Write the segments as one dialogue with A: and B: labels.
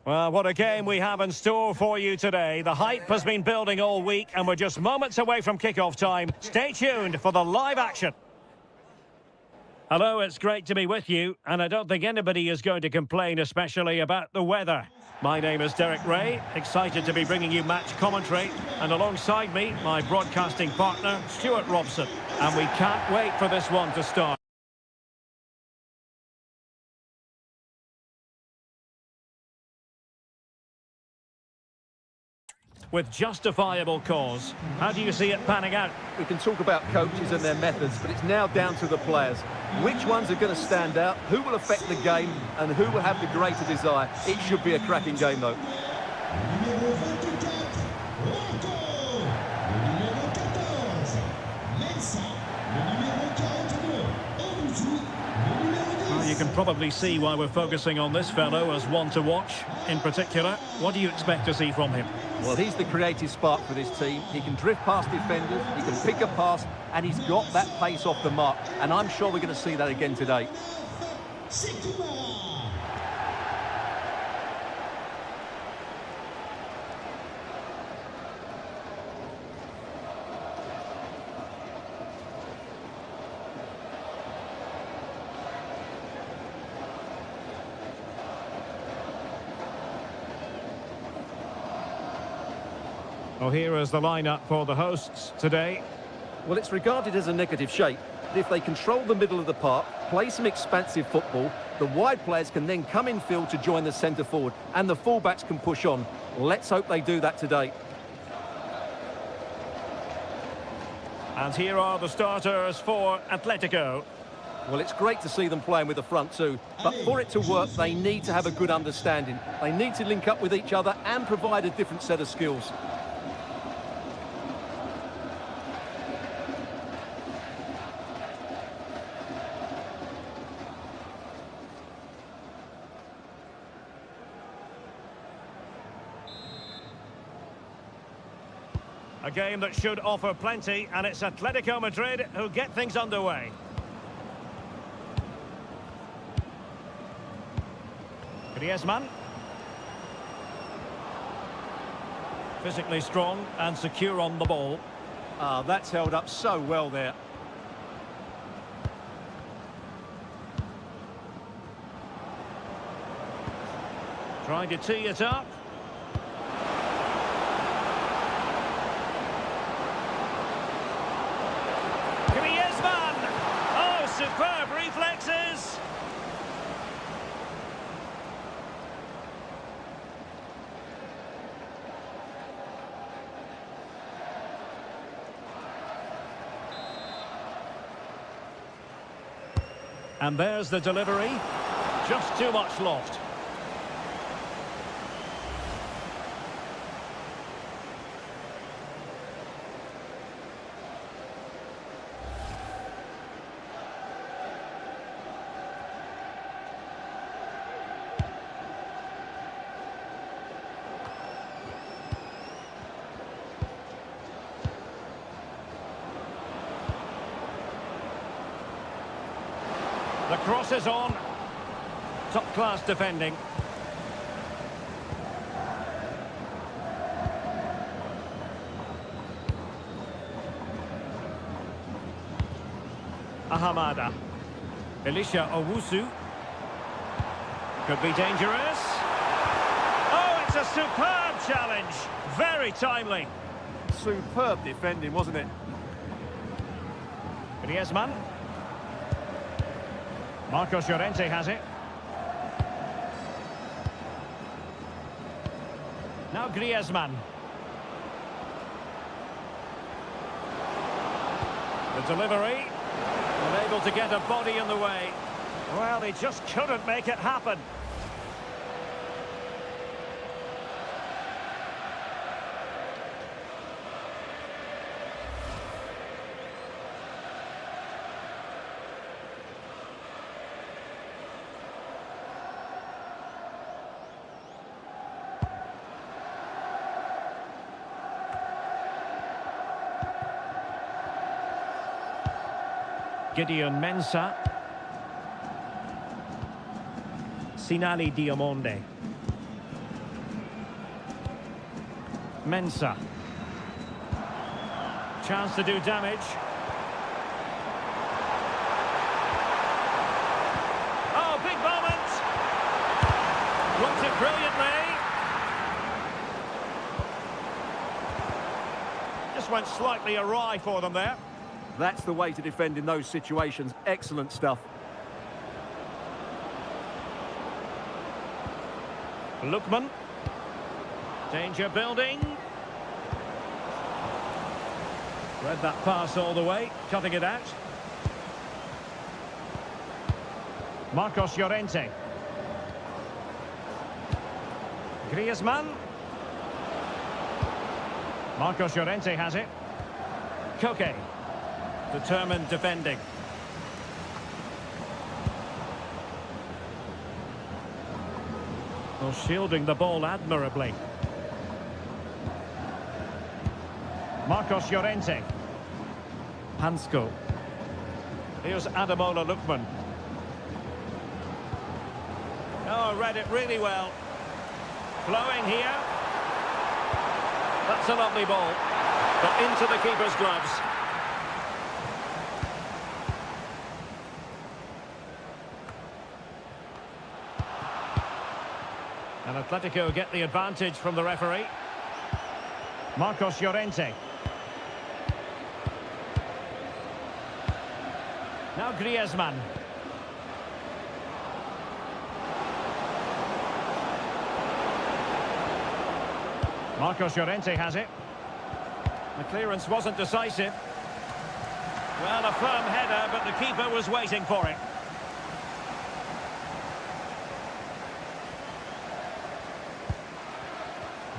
A: Well, what a game we have in store for you today. The hype has been building all week and we're just moments away from kickoff time. Stay tuned for the live action. Hello, it's great to be with you, and I don't think anybody is going to complain, especially about the weather. My name is Derek Ray, excited to be bringing you match commentary, and alongside me, my broadcasting partner, Stuart Robson. And we can't wait for this one to start. With justifiable cause. How do you see it panning out?
B: We can talk about coaches and their methods, but it's now down to the players. Which ones are going to stand out, who will affect the game, and who will have the greater desire? It should be a cracking game, though.
A: Well, you can probably see why we're focusing on this fellow as one to watch. In particular, what do you expect to see from him?
B: Well, he's the creative spark for this team. He can drift past defenders, he can pick a pass, and he's got that pace off the mark. And I'm sure we're going to see that again today.
A: Well, here is the lineup for the hosts today.
B: Well, it's regarded as a negative shape. If they control the middle of the park, play some expansive football, the wide players can then come in field to join the centre forward, and the fullbacks can push on. Let's hope they do that today.
A: And here are the starters for Atletico.
B: Well, it's great to see them playing with the front two, but for it to work, they need to have a good understanding. They need to link up with each other and provide a different set of skills.
A: A game that should offer plenty, and it's Atletico Madrid who get things underway. Griezmann. Physically strong and secure on the ball.
B: Ah, that's held up so well there.
A: Trying to tee it up. Superb reflexes. And there's the delivery. Just too much loft. The cross is on. Top-class defending. Ahamada. Elisha Owusu. Could be dangerous. Oh, it's a superb challenge. Very timely.
B: Superb defending, wasn't it?
A: Griezmann. Marcos Llorente has it. Now Griezmann. The delivery. Unable to get a body in the way. Well, he just couldn't make it happen. Gideon Mensah. Sinali Diamonde. Mensah. Chance to do damage. Oh, big moment! Blocked it brilliantly. Just went slightly awry for them there.
B: That's the way to defend in those situations. Excellent stuff.
A: Lookman. Danger building. Read that pass all the way, cutting it out. Marcos Llorente. Griezmann. Marcos Llorente has it. Koke. Determined defending. Well, shielding the ball admirably. Marcos Llorente. Hansko. Here's Ademola Lookman. Oh, read it really well. Flowing here. That's a lovely ball. But into the keeper's gloves. And Atletico get the advantage from the referee. Marcos Llorente. Now Griezmann. Marcos Llorente has it. The clearance wasn't decisive. Well, a firm header, but the keeper was waiting for it.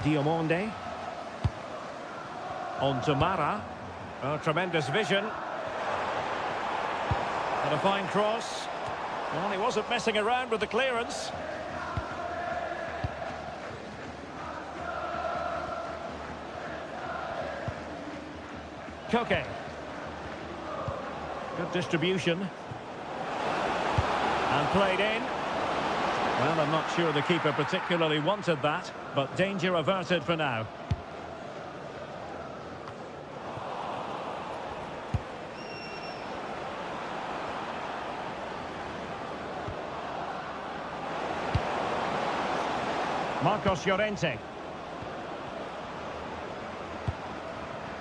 A: Diomande. On to Mara. Oh, tremendous vision. And a fine cross. Well, he wasn't messing around with the clearance. Koke. Good distribution. And played in. Well, I'm not sure the keeper particularly wanted that, but danger averted for now. Marcos Llorente.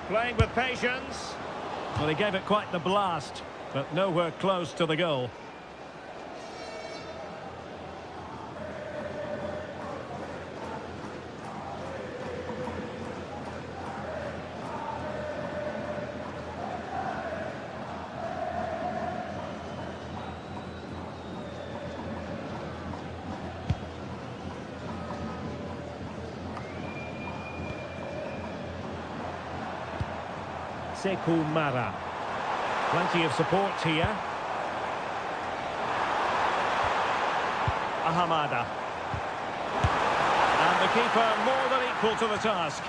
A: Playing with patience. Well, he gave it quite the blast, but nowhere close to the goal. Sekou Mara. Plenty of support here. Ahamada. And the keeper more than equal to the task.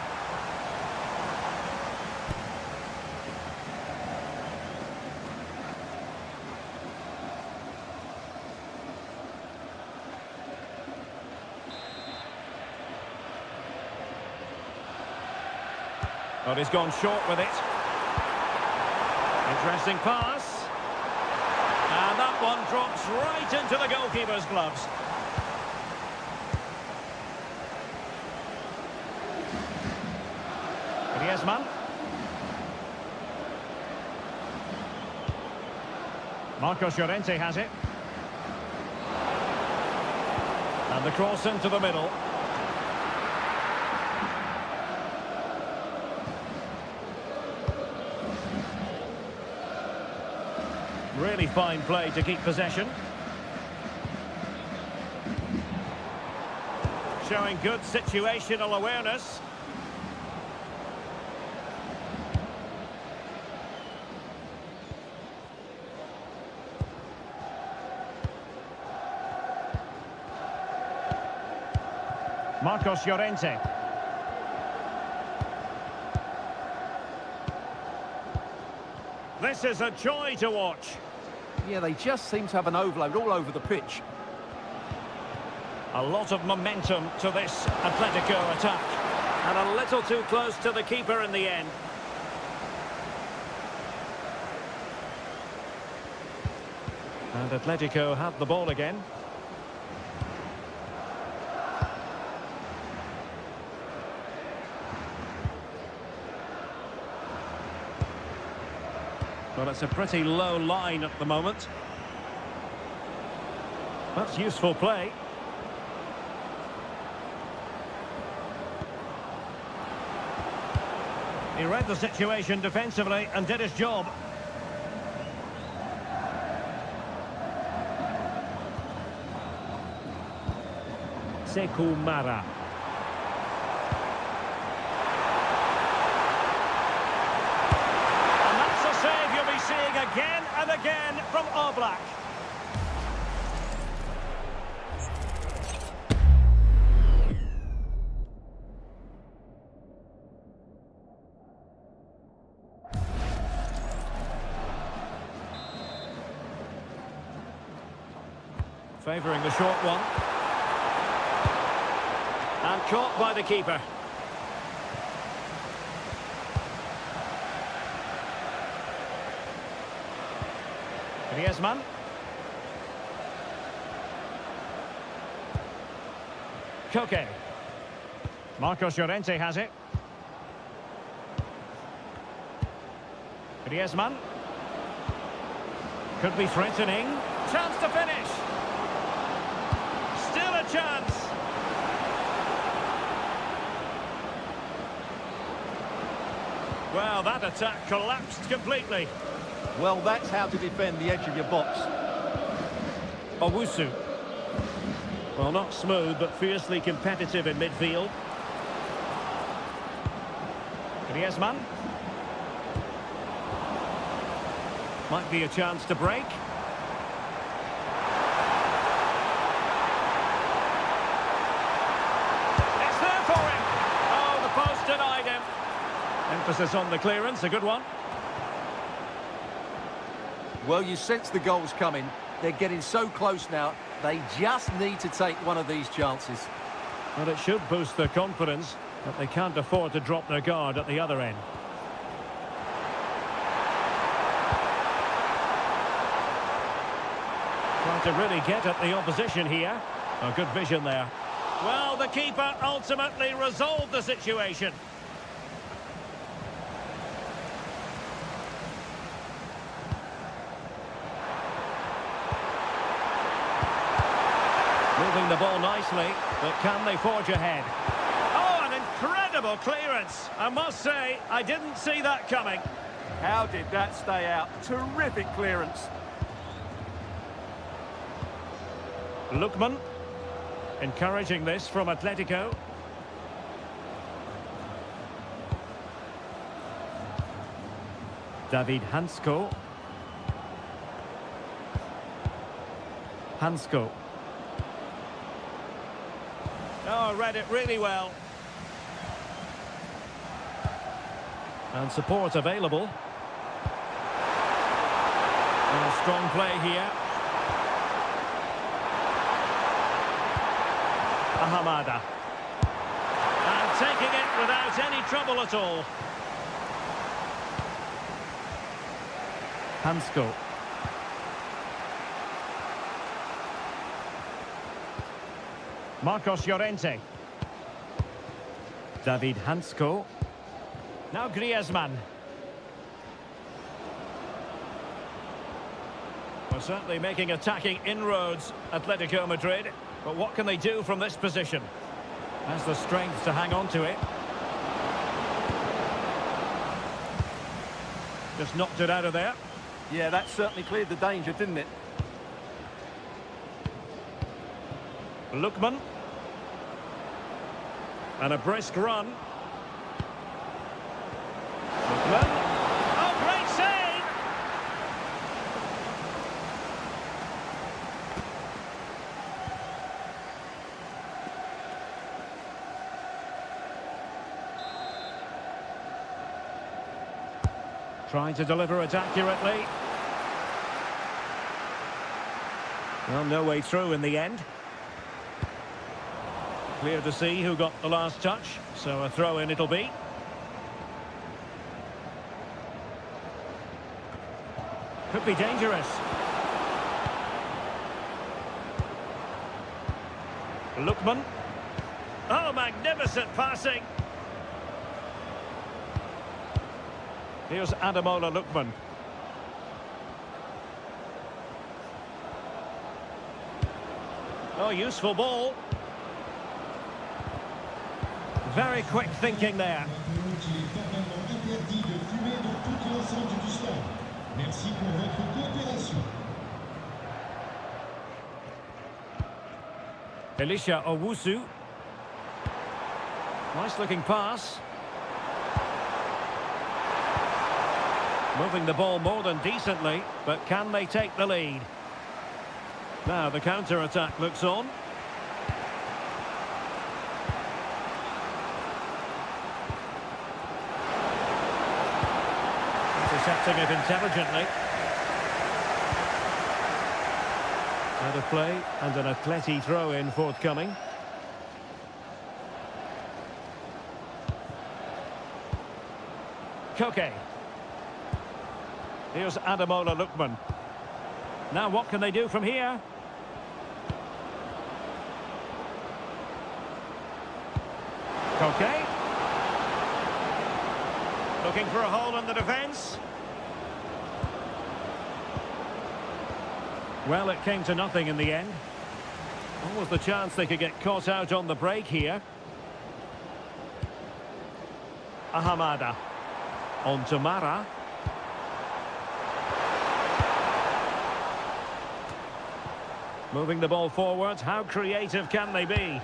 A: But he's gone short with it. Interesting pass. And that one drops right into the goalkeeper's gloves. Griezmann. Marcos Llorente has it. And the cross into the middle. Really fine play to keep possession. Showing good situational awareness. Marcos Llorente. This is a joy to watch.
B: Yeah, they just seem to have an overload all over the pitch.
A: A lot of momentum to this Atletico attack. And a little too close to the keeper in the end. And Atletico have the ball again. Well, it's a pretty low line at the moment. That's useful play. He read the situation defensively and did his job. Sekou Mara. And that's a save you'll be seeing again and again from Oblak. Favouring the short one. And caught by the keeper. Griezmann. Koke. Marcos Llorente has it. Griezmann. Could be threatening. Chance to finish. Still a chance. Well, that attack collapsed completely.
B: Well, that's how to defend the edge of your box.
A: Owusu. Well, not smooth, but fiercely competitive in midfield. Griezmann. Might be a chance to break. It's there for him. Oh, the post denied him. Emphasis on the clearance, a good one.
B: Well, you sense the goal's coming. They're getting so close now. They just need to take one of these chances.
A: Well, it should boost their confidence, but they can't afford to drop their guard at the other end. Trying to really get at the opposition here. Oh, good vision there. Well, the keeper ultimately resolved the situation. Moving the ball nicely, but can they forge ahead? Oh, an incredible clearance. I must say, I didn't see that coming.
B: How did that stay out? Terrific clearance.
A: Lookman, encouraging this from Atletico. David Hansko. Hansko. Oh, read it really well. And support available. And a strong play here. Ahamada. And taking it without any trouble at all. Hansko. Marcos Llorente. David Hansko. Now Griezmann. Well, certainly making attacking inroads, Atletico Madrid. But what can they do from this position? Has the strength to hang on to it. Just knocked it out of there.
B: Yeah, that certainly cleared the danger, didn't it?
A: Lookman. And a brisk run. Lookman. Oh, great save! Trying to deliver it accurately. Well, no way through in the end. Clear to see who got the last touch, so a throw-in it'll be. Could be dangerous. Lookman. Oh, magnificent passing. Here's Ademola Lookman. Oh, useful ball. Very quick thinking there. Elisha Owusu. Nice looking pass. Moving the ball more than decently, but can they take the lead? Now the counter-attack looks on. Intercepting it intelligently. Out of play and an Atleti throw-in forthcoming. Koke. Here's Ademola Lookman. Now what can they do from here? Koke. Looking for a hole in the defence. Well, it came to nothing in the end. What was the chance they could get caught out on the break here? Ahamada. On to Mara. Moving the ball forward. How creative can they be?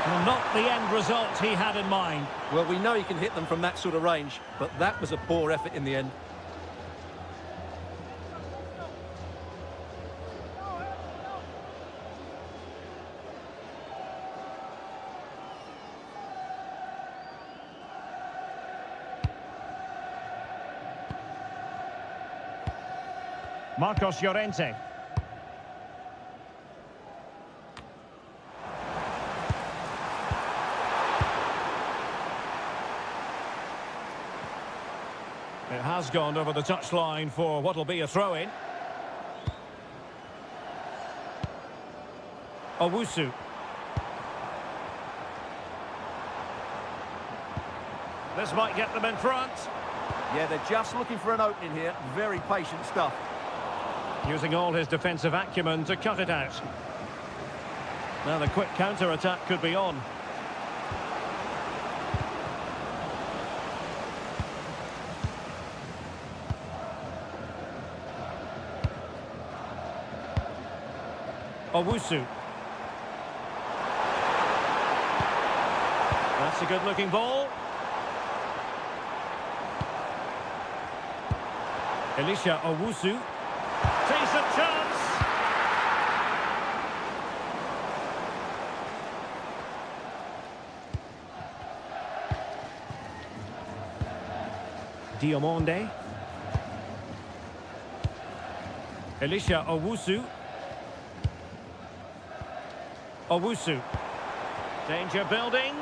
A: Well, not the end result he had in mind.
B: Well, we know he can hit them from that sort of range, but that was a poor effort in the end.
A: Marcos Llorente. It has gone over the touchline for what will be a throw-in. Owusu. This might get them in front.
B: Yeah, they're just looking for an opening here. Very patient stuff.
A: Using all his defensive acumen to cut it out. Now the quick counter-attack could be on. Owusu. That's a good-looking ball. Elisha Owusu. Decent chance. Diomande. Elisha Owusu. Owusu. Danger building.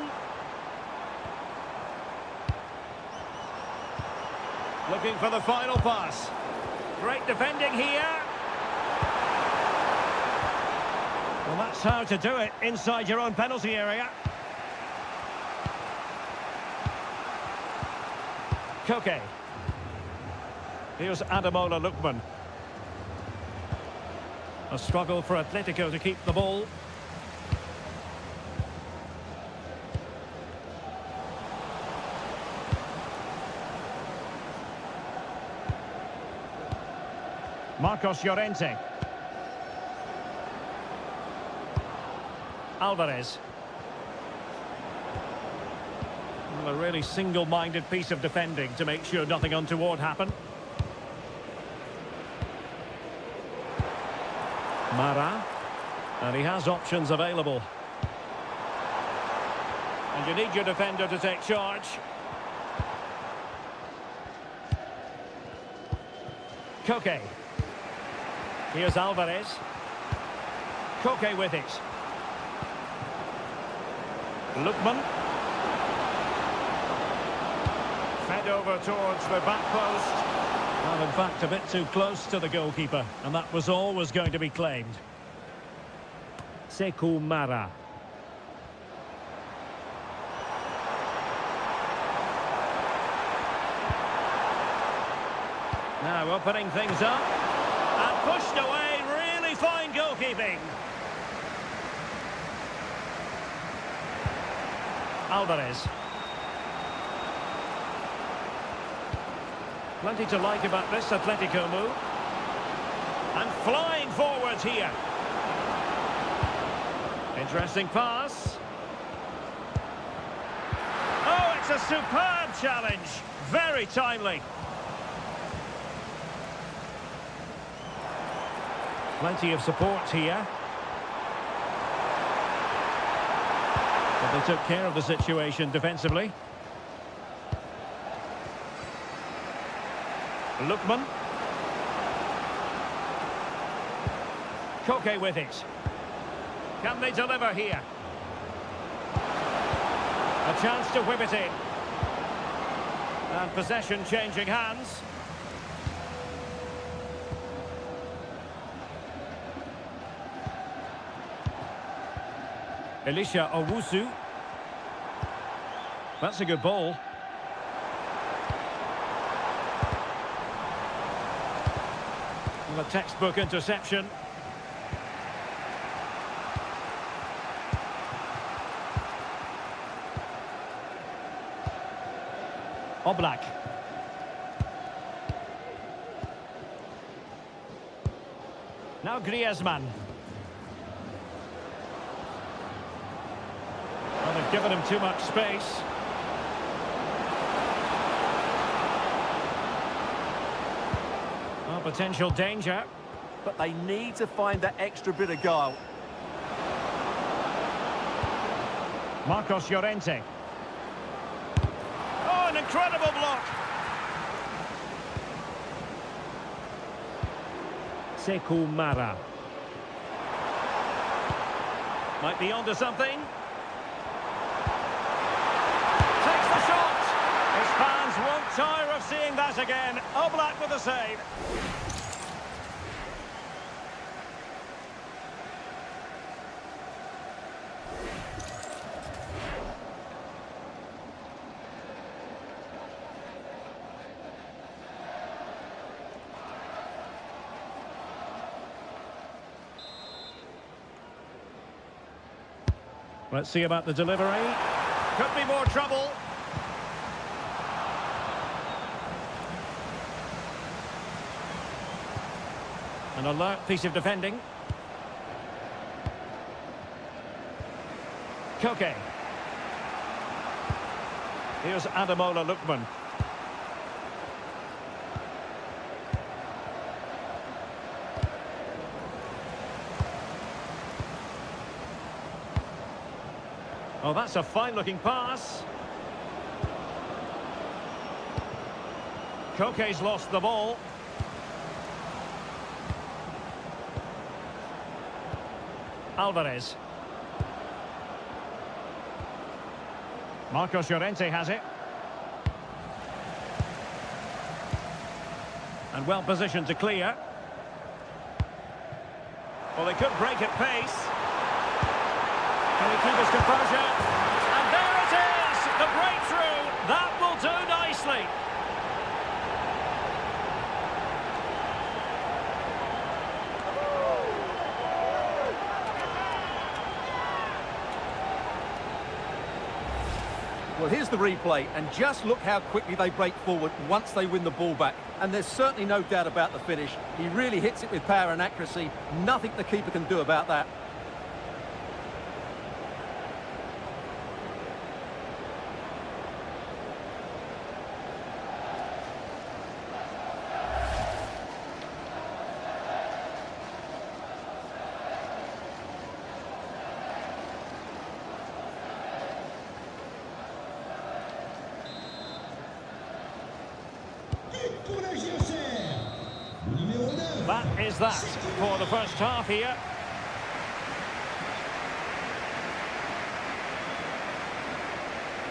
A: Looking for the final pass. Great defending here. Well, that's how to do it inside your own penalty area. Koke. Here's Ademola Lookman. A struggle for Atletico to keep the ball. Marcos Llorente. Alvarez. Well, a really single-minded piece of defending to make sure nothing untoward happened. Mara. And he has options available. And you need your defender to take charge. Koke. Here's Alvarez. Koke with it. Lookman. Fed over towards the back post. Well, in fact, a bit too close to the goalkeeper, and that was always going to be claimed. Sekou Mara. Now opening things up. And pushed away, really fine goalkeeping. Alvarez. Plenty to like about this Atletico move. And flying forwards here. Interesting pass. Oh, it's a superb challenge. Very timely. Plenty of support here. But they took care of the situation defensively. Lookman. Koke with it. Can they deliver here? A chance to whip it in. And possession changing hands. Elisha Owusu. That's a good ball. And a textbook interception. Oblak. Now Griezmann. Well, they've given him too much space. Well, potential danger.
B: But they need to find that extra bit of guile.
A: Marcos Llorente. Oh, an incredible block. Sekou Mara. Might be onto something. Takes the shot. His fans won't tire of seeing that again. Oblak with a save. Let's see about the delivery. Could be more trouble. An alert piece of defending. Koke. Here's Ademola Lookman. Oh, that's a fine-looking pass. Koke's lost the ball. Alvarez. Marcos Llorente has it. And well positioned to clear. Well, they could break at pace. Can he keep his composure? And there it is! The breakthrough! That will do nicely!
B: Well, here's the replay, and just look how quickly they break forward once they win the ball back. And there's certainly no doubt about the finish. He really hits it with power and accuracy. Nothing the keeper can do about that.
A: That is that for the first half here.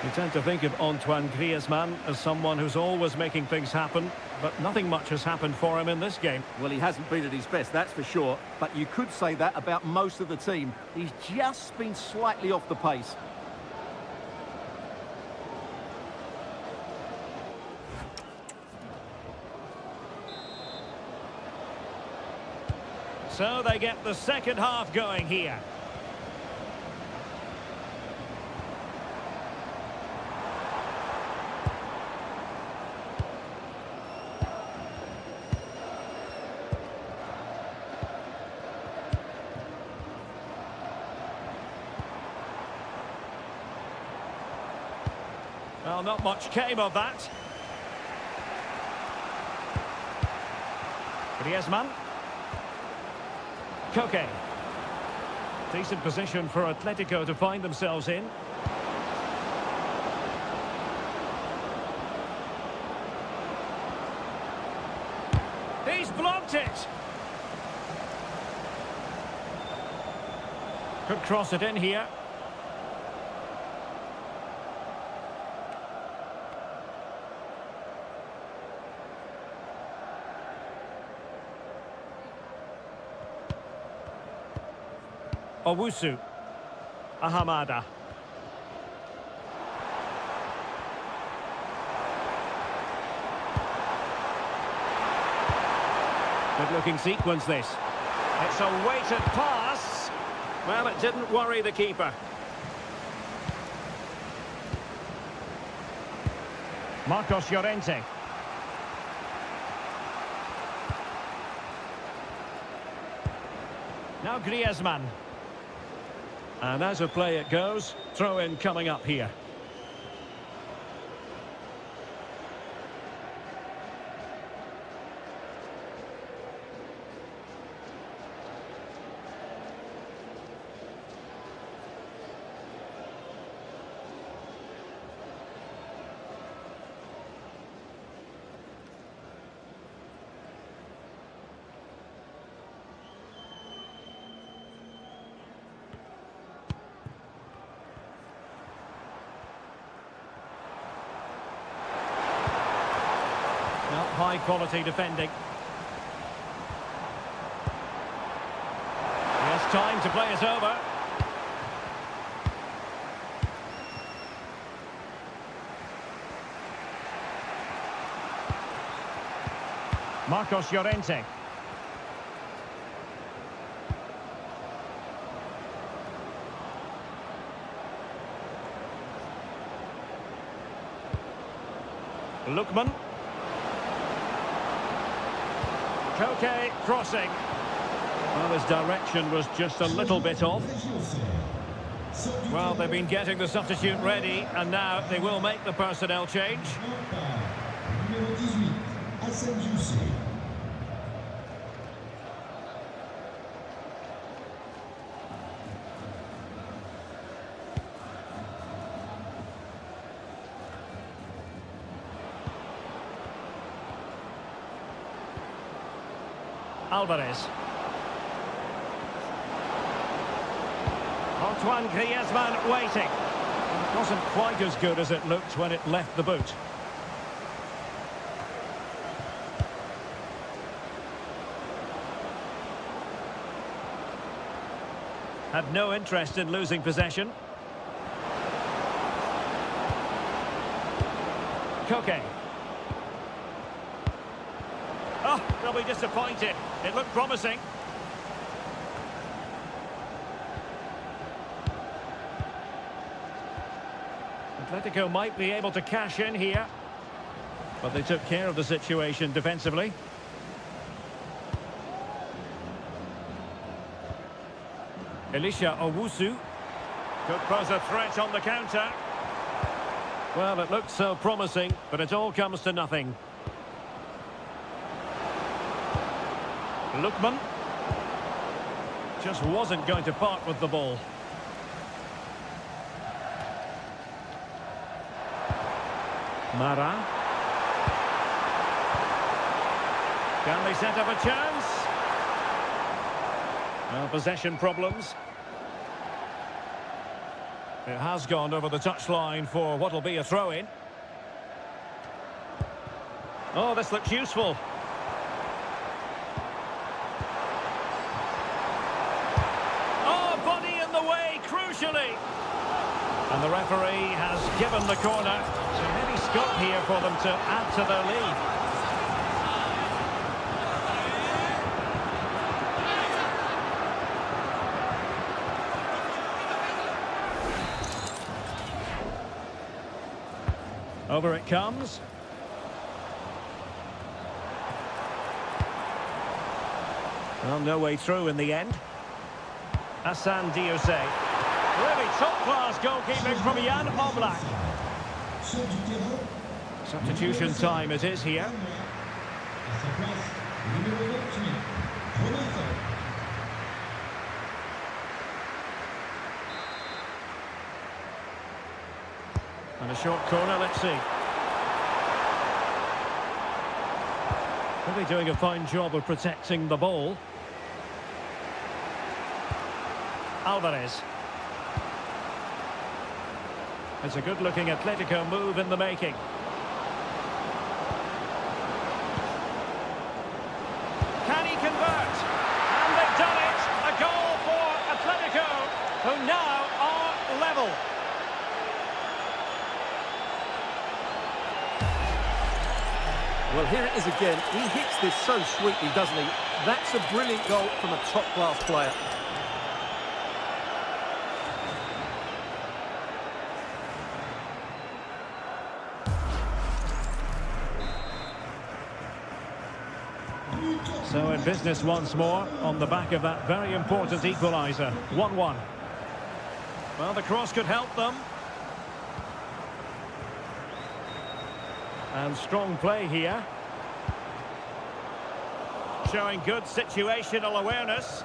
A: You tend to think of Antoine Griezmann as someone who's always making things happen, but nothing much has happened for him in this game.
B: Well, he hasn't been at his best, that's for sure. But you could say that about most of the team. He's just been slightly off the pace.
A: So they get the second half going here. Well, not much came of that. Griezmann. Koke. Decent position for Atletico to find themselves in. He's blocked it. Could cross it in here. Owusu. Ahamada. Good looking sequence this. It's a weighted pass. Well, it didn't worry the keeper. Marcos Llorente. Now Griezmann. And as a play it goes, throw in coming up here. High quality defending. Yes, time to play it over. Marcos Llorente. Lookman. Koke crossing. Well, his direction was just a little bit off. Well, they've been getting the substitute ready, and now they will make the personnel change. Alvarez. Antoine Griezmann waiting. It wasn't quite as good as it looked when it left the boot. Had no interest in losing possession. Koke. Oh, they'll be disappointed. It looked promising. Atletico might be able to cash in here, but they took care of the situation defensively. Elisha Owusu could pose a threat on the counter. Well, it looked so promising, but it all comes to nothing. Lookman just wasn't going to part with the ball. Mara. Can they set up a chance? Well, possession problems. It has gone over the touchline for what will be a throw-in. Oh, this looks useful. Oh, body in the way, crucially. And the referee has given the corner. So heavy scope here for them to add to their lead. Over it comes. Well, no way through in the end. Hassan Diose. Really top-class goalkeeping from Jan Oblak. Substitution time it is here. And a short corner, let's see. Really doing a fine job of protecting the ball. Alvarez. It's a good-looking Atletico move in the making. Can he convert? And they've done it! A goal for Atletico, who now are level.
B: Well, here it is again. He hits this so sweetly, doesn't he? That's a brilliant goal from a top-class player.
A: So in business once more, on the back of that very important equaliser. 1-1. Well, the cross could help them. And strong play here. Showing good situational awareness.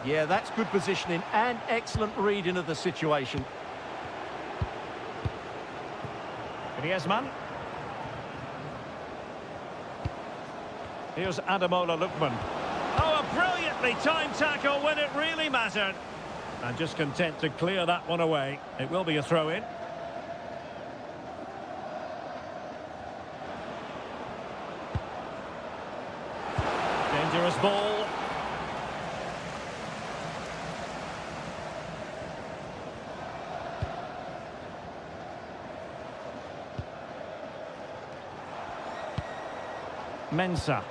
B: Yeah, that's good positioning and excellent reading of the situation.
A: Griezmann. Here's Ademola Lookman. Oh, a brilliantly timed tackle when it really mattered. And just content to clear that one away. It will be a throw-in. Dangerous ball. Mensah.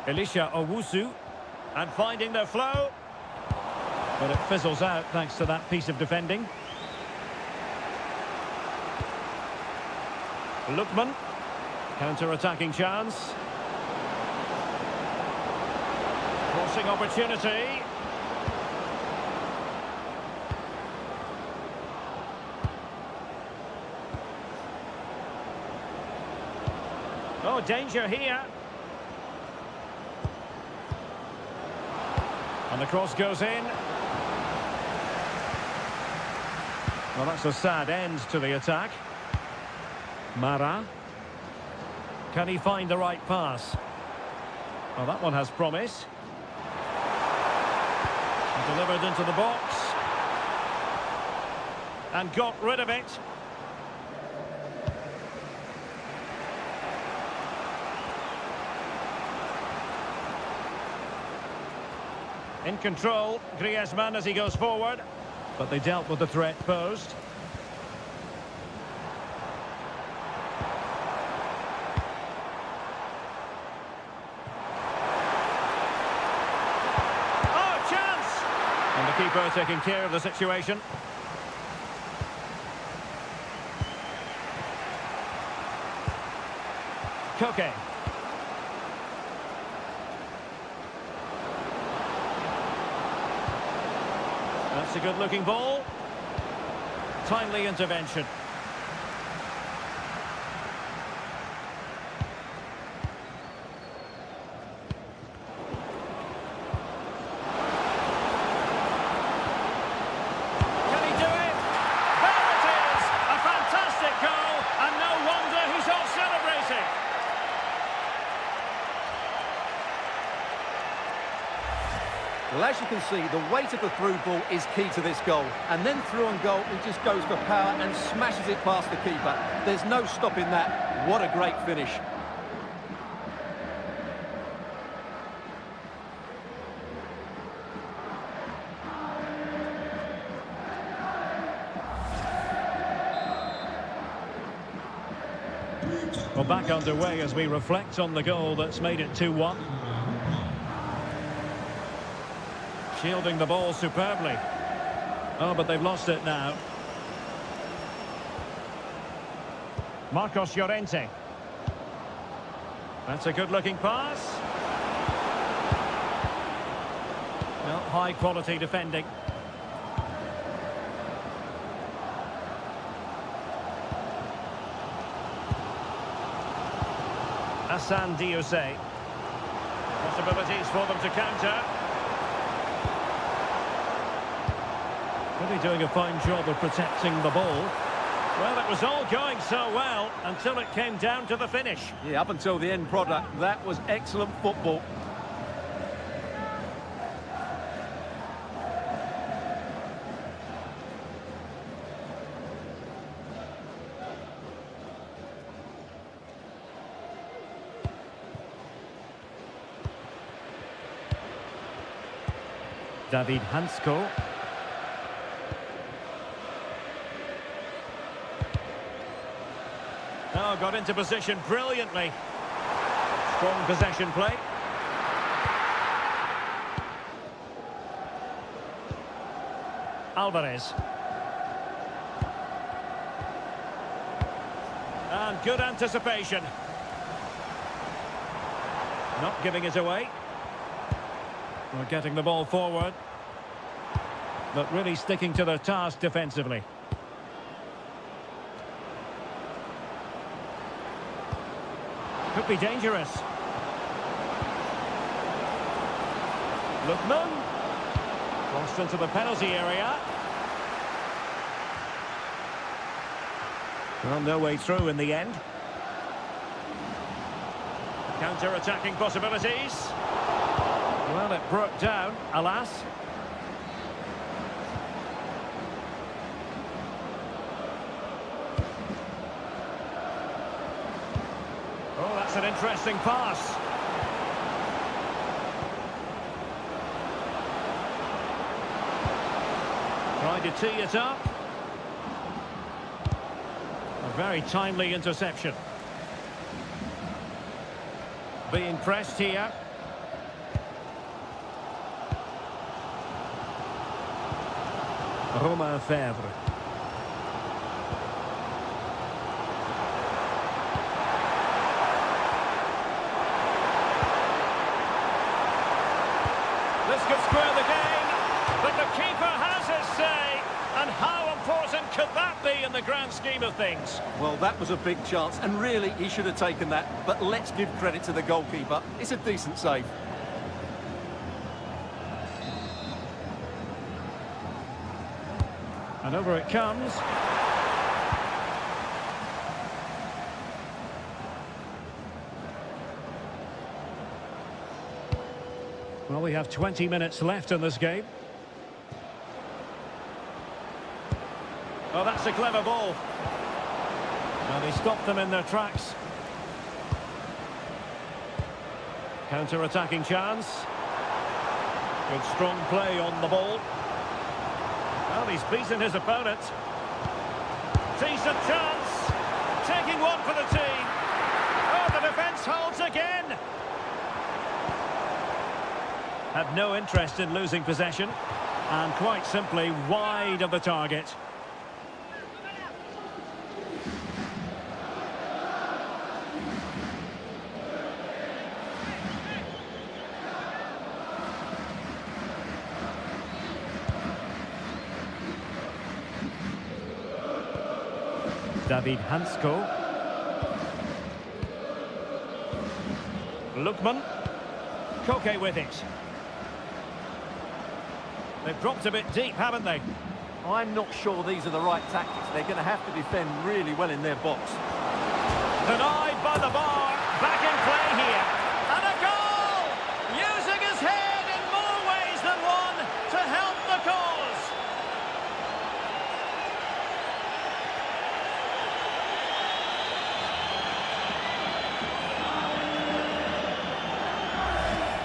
A: Elisha Owusu. And finding their flow. But it fizzles out thanks to that piece of defending. Lookman. Counter-attacking chance. Crossing opportunity. Oh, danger here. And the cross goes in. Well, that's a sad end to the attack. Mara. Can he find the right pass? Well, that one has promise. Delivered into the box. And got rid of it. In control, Griezmann as he goes forward. But they dealt with the threat posed. Oh, chance! And the keeper taking care of the situation. Koke. That's a good-looking ball. Timely intervention. Can he do it? There it is! A fantastic goal, and no wonder
B: as you can see, the weight of the through ball is key to this goal. And then through on goal, he just goes for power and smashes it past the keeper. There's no stopping that. What a great finish.
A: Well, back underway as we reflect on the goal that's made it 2-1. Shielding the ball superbly. Oh, but they've lost it now. Marcos Llorente. That's a good-looking pass. Well, high-quality defending. Hassan Diose. Possibilities for them to counter. Really doing a fine job of protecting the ball. Well, it was all going so well until it came down to the finish.
B: Yeah, up until the end product, that was excellent football.
A: David Hansko. Oh, got into position brilliantly. Strong possession play. Alvarez. And good anticipation. Not giving it away. We're getting the ball forward, but really sticking to their task defensively. Could be dangerous. Lookman. Crossed into the penalty area. Well, no way through in the end. Counter-attacking possibilities. Well, it broke down, alas. Oh, that's an interesting pass. Trying to tee it up. A very timely interception. Being pressed here. Romain Fèvre. This could square the game, but the keeper has his say. And how important could that be in the grand scheme of things?
B: Well, that was a big chance, and really, he should have taken that. But let's give credit to the goalkeeper. It's a decent save.
A: And over it comes. Well, we have 20 minutes left in this game. Oh, that's a clever ball. And he stopped them in their tracks. Counter-attacking chance. Good strong play on the ball. Well, he's beaten his opponent. Decent chance. Taking one for the team. Oh, the defence holds again. Had no interest in losing possession. And quite simply wide of the target. David Hansko. Lookman. Koke with it. They've dropped a bit deep, haven't they?
B: I'm not sure these are the right tactics. They're going to have to defend really well in their box.
A: Denied by the bar. Back in play here. And a goal! Using his head in more ways than one.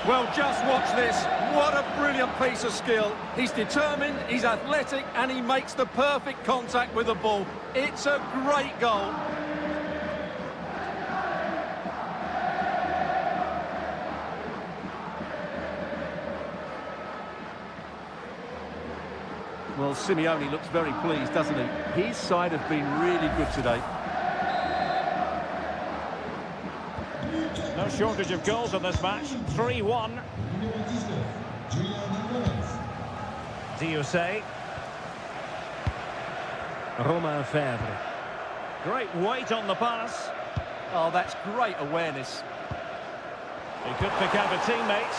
B: Well, just watch this. What a brilliant piece of skill. He's determined, he's athletic, and he makes the perfect contact with the ball. It's a great goal. Well, Simeone looks very pleased, doesn't he? His side have been really good today.
A: No shortage of goals in this match. 3-1. Diosé. Romain Fèvre. Great weight on the pass.
B: Oh, that's great awareness.
A: He could pick out a teammate.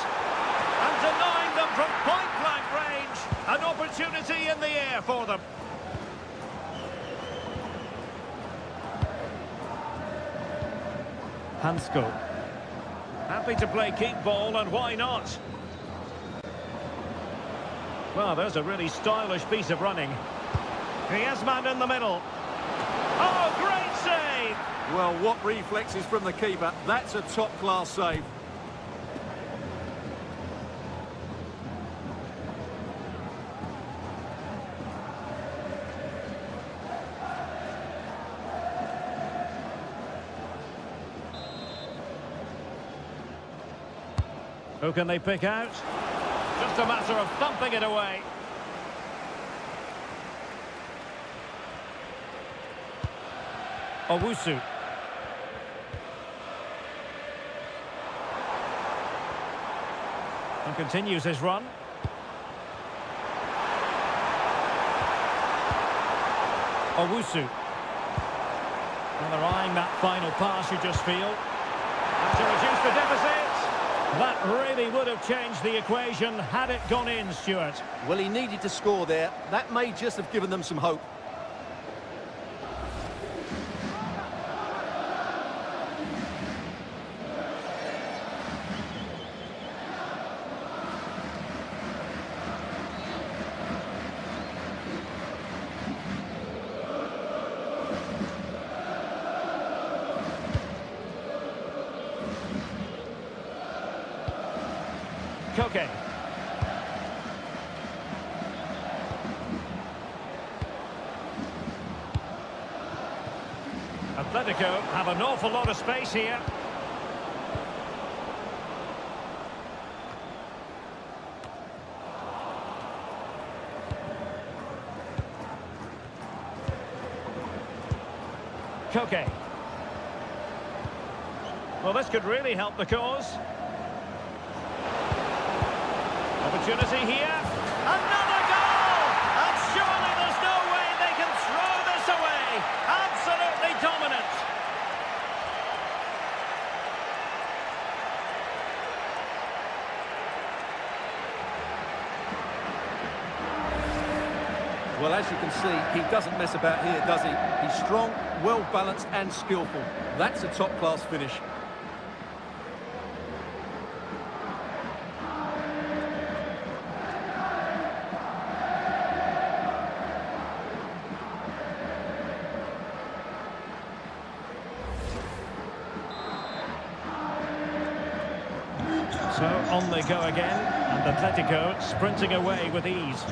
A: And denying them from point-blank range. An opportunity in the air for them. Hansko. Happy to play keep ball, and why not? Well, there's a really stylish piece of running. Griezmann in the middle. Oh, great save!
B: Well, what reflexes from the keeper. That's a top-class save.
A: Who can they pick out? Just a matter of thumping it away. Owusu. And continues his run. Owusu. And they're eyeing that final pass, you just feel. And to reduce the deficit. That really would have changed the equation had it gone in, Stuart.
B: Well, he needed to score there. That may just have given them some hope.
A: Koke. Atletico have an awful lot of space here. Koke. Well, this could really help the cause. Opportunity here. Another goal! And surely there's no way they can throw this away. Absolutely dominant.
B: Well, as you can see, he doesn't mess about here, does he? He's strong, well-balanced and skillful. That's a top-class finish.
A: So on they go again, and Atletico sprinting away with ease.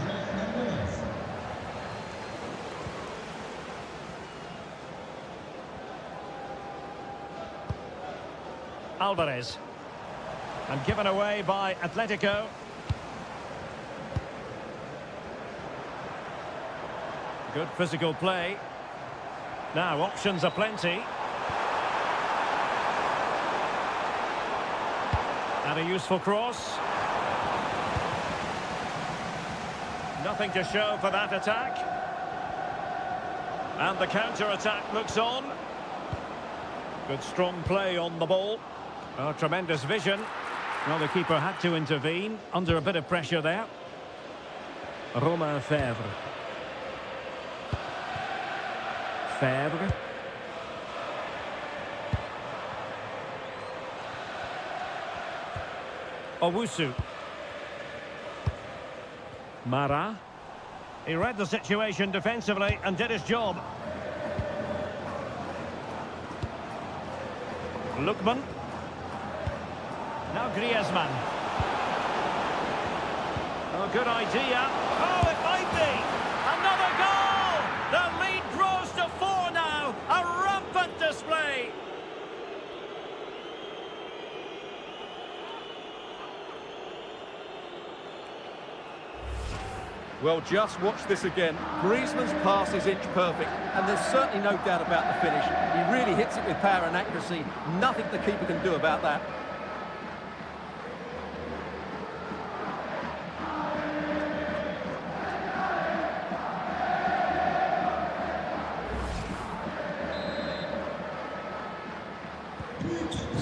A: Alvarez. And given away by Atletico. Good physical play. Now options are plenty. And a useful cross. Nothing to show for that attack. And the counter-attack looks on. Good strong play on the ball. Oh, tremendous vision. Well, the keeper had to intervene under a bit of pressure there. Romain Fèvre. Fèvre. Owusu. Mara. He read the situation defensively and did his job. Lookman. Now Griezmann. Oh, good idea. Oh, it might be. Another goal! The lead grows to 4 now. A rampant display.
B: Well, just watch this again. Griezmann's pass is inch perfect, and there's certainly no doubt about the finish. He really hits it with power and accuracy. Nothing the keeper can do about that.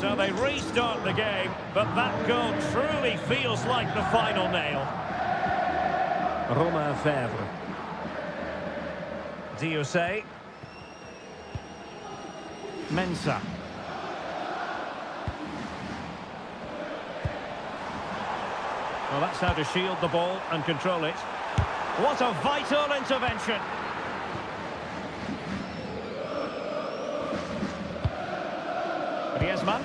A: So they restart the game, but that goal truly feels like the final nail. Romain Fèvre. Diosé. Mensah. Well, that's how to shield the ball and control it. What a vital intervention. Griezmann.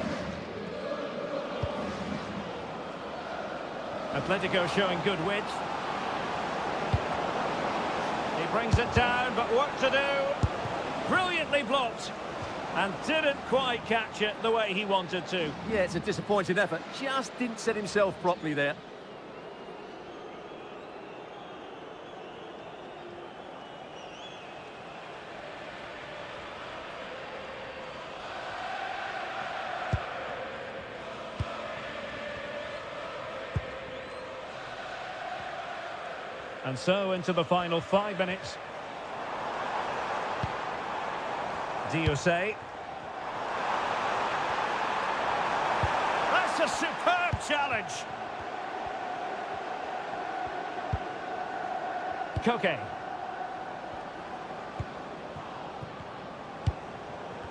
A: Atletico showing good width. He brings it down, but work to do. Brilliantly blocked. And didn't quite catch it the way he wanted to.
B: Yeah, it's a disappointing effort. Just didn't set himself properly there.
A: And so into the final 5 minutes. Diosé. That's a superb challenge. Koke.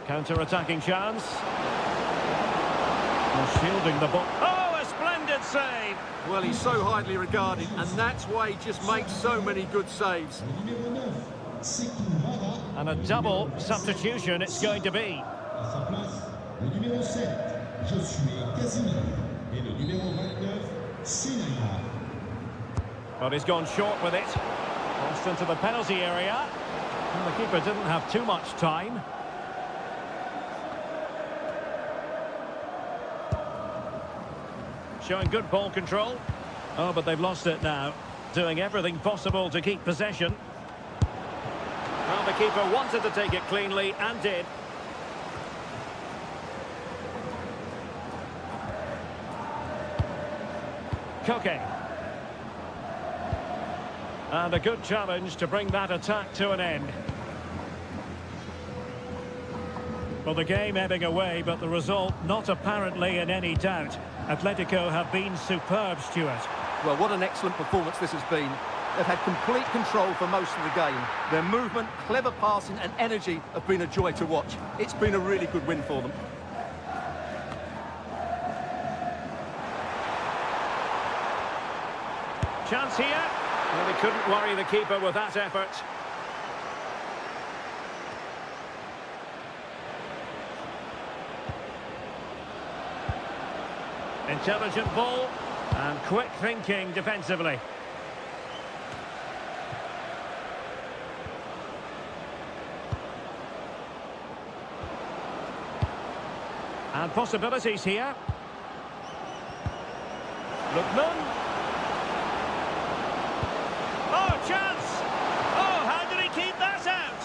A: Counter-attacking chance. And shielding the ball. Oh, a splendid save.
B: Well, he's so highly regarded, and that's why he just makes so many good saves.
A: And a double substitution it's going to be. But he's gone short with it. Crossed into the penalty area. And the keeper didn't have too much time. Showing good ball control. Oh, but they've lost it now. Doing everything possible to keep possession. Well, the keeper wanted to take it cleanly and did. Koke. And a good challenge to bring that attack to an end. Well, the game ebbing away, but the result not apparently in any doubt. Atletico have been superb, Stuart.
B: Well, what an excellent performance this has been. They've had complete control for most of the game. Their movement, clever passing and energy have been a joy to watch. It's been a really good win for them.
A: Chance here. Well, they couldn't worry the keeper with that effort. Intelligent ball and quick thinking defensively. And possibilities here. Lookman. Oh, chance! Oh, how did he keep that out?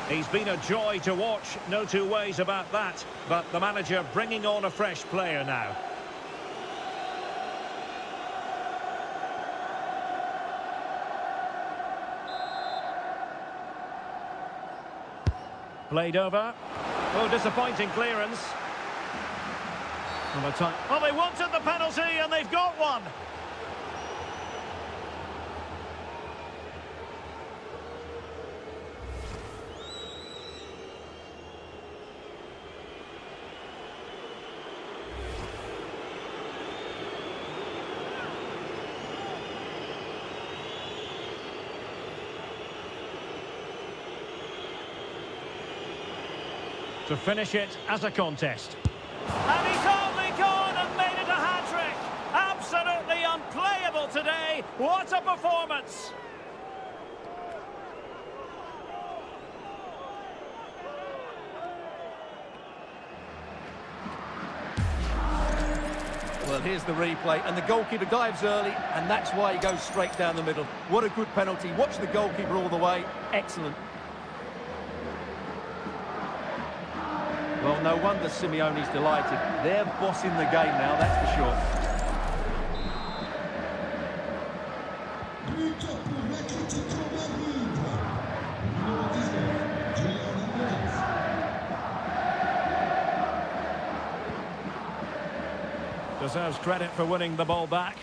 A: He's been a joy to watch, no two ways about that. But the manager bringing on a fresh player now. Played over. Oh, disappointing clearance. Oh, they wanted the penalty and they've got one. To finish it as a contest. And he's only gone and made it a hat-trick. Absolutely unplayable today. What a performance!
B: Well, here's the replay, and the goalkeeper dives early, and that's why he goes straight down the middle. What a good penalty. Watch the goalkeeper all the way. Excellent. Well, no wonder Simeone's delighted. They're bossing the game now, that's for sure.
A: Deserves credit for winning the ball back.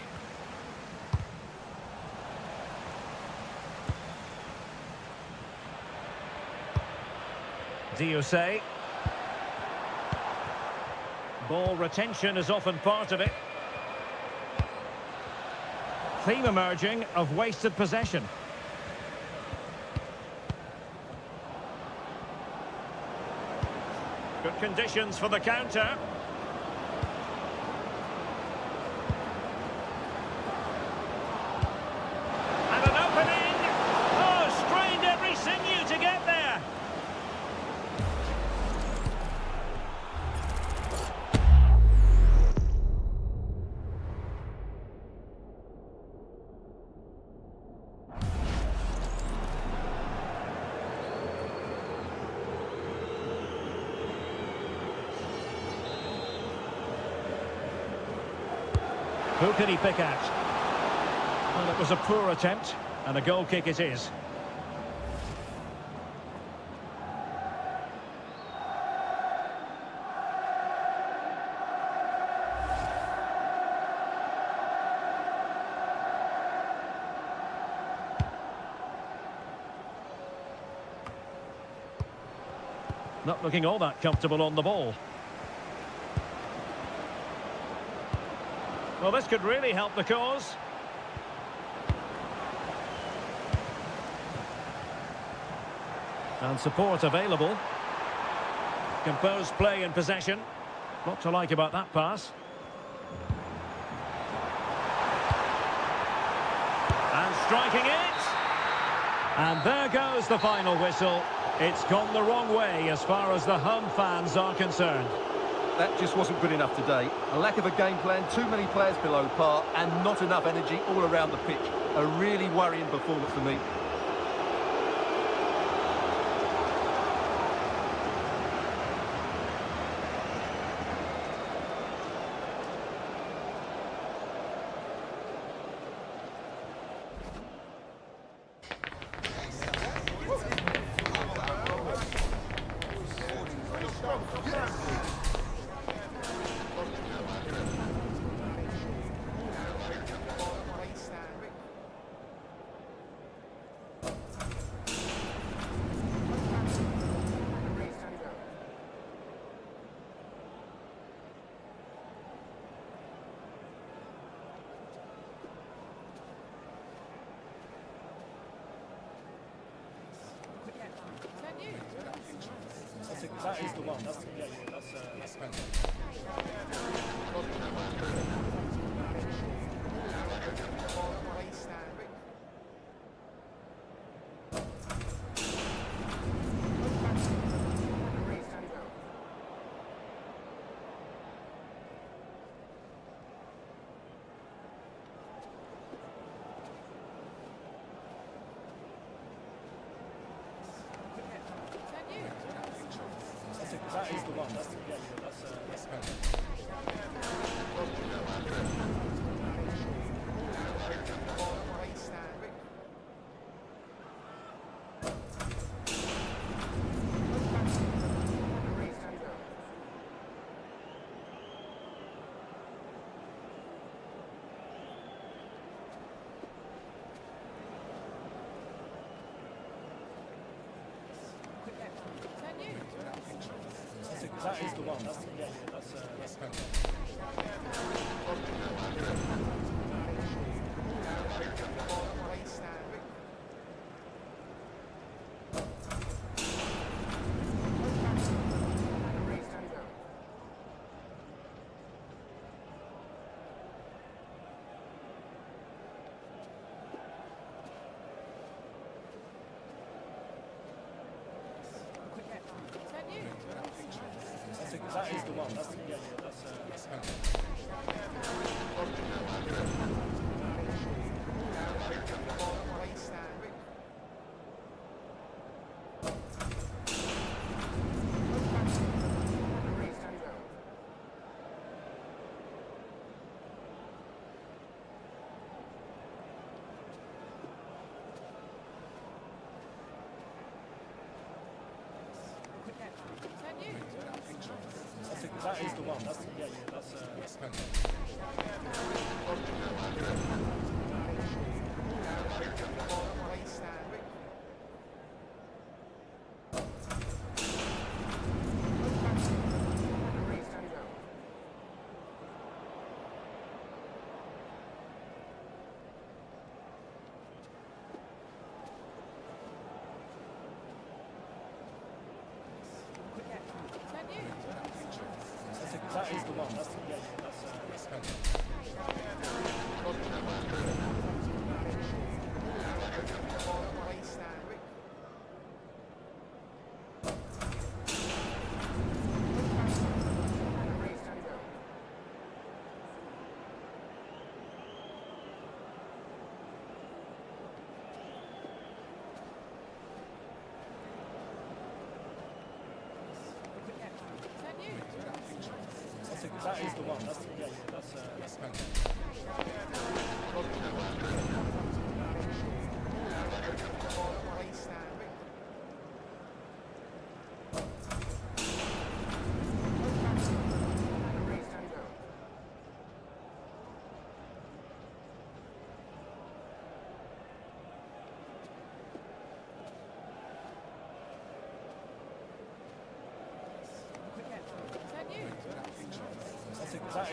A: Diosay. Ball retention is often part of it. Theme emerging of wasted possession. Good conditions for the counter. And an opening! Oh, strained every sinew to get there. Who can he pick out? Well, it was a poor attempt, and a goal kick it is. Not looking all that comfortable on the ball. Well, this could really help the cause. And support available. Composed play in possession. Lot to like about that pass. And striking it. And there goes the final whistle. It's gone the wrong way as far as the home fans are concerned.
B: That just wasn't good enough today. A lack of a game plan, too many players below par, and not enough energy all around the pitch. A really worrying performance for me.
A: That is the one. That's the one. That is the one. That is the one. That's yeah, that's that is the one. That's yeah, that's that is the one. That's yeah, that's that is the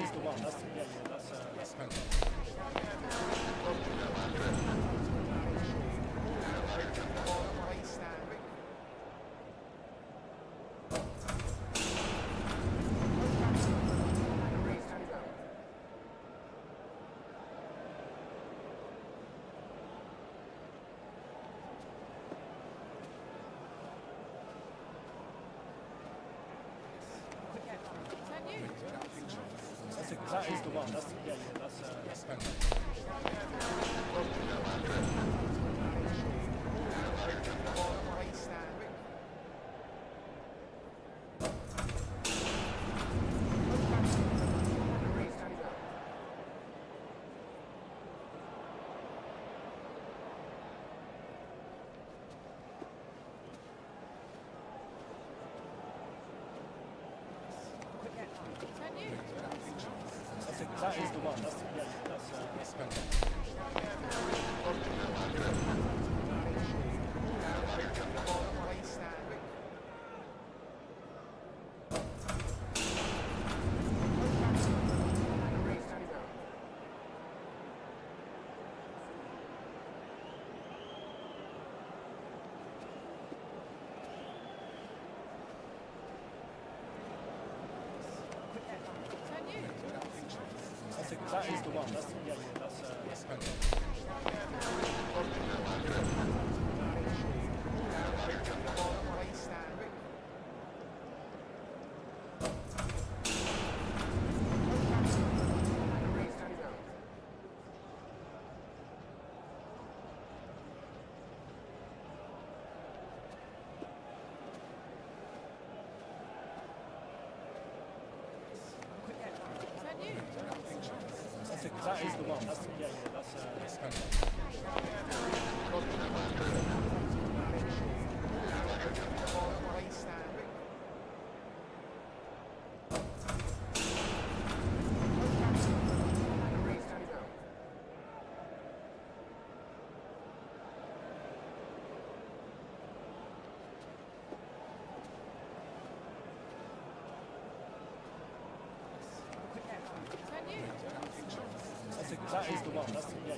A: one. That's yeah, that's that is the one. That's yeah, that's that is the one. That's yeah, that's that is the one. That's yeah, that's that is the one. That's yeah, that's that is the one. That's yeah, that's that is the one. That's yeah,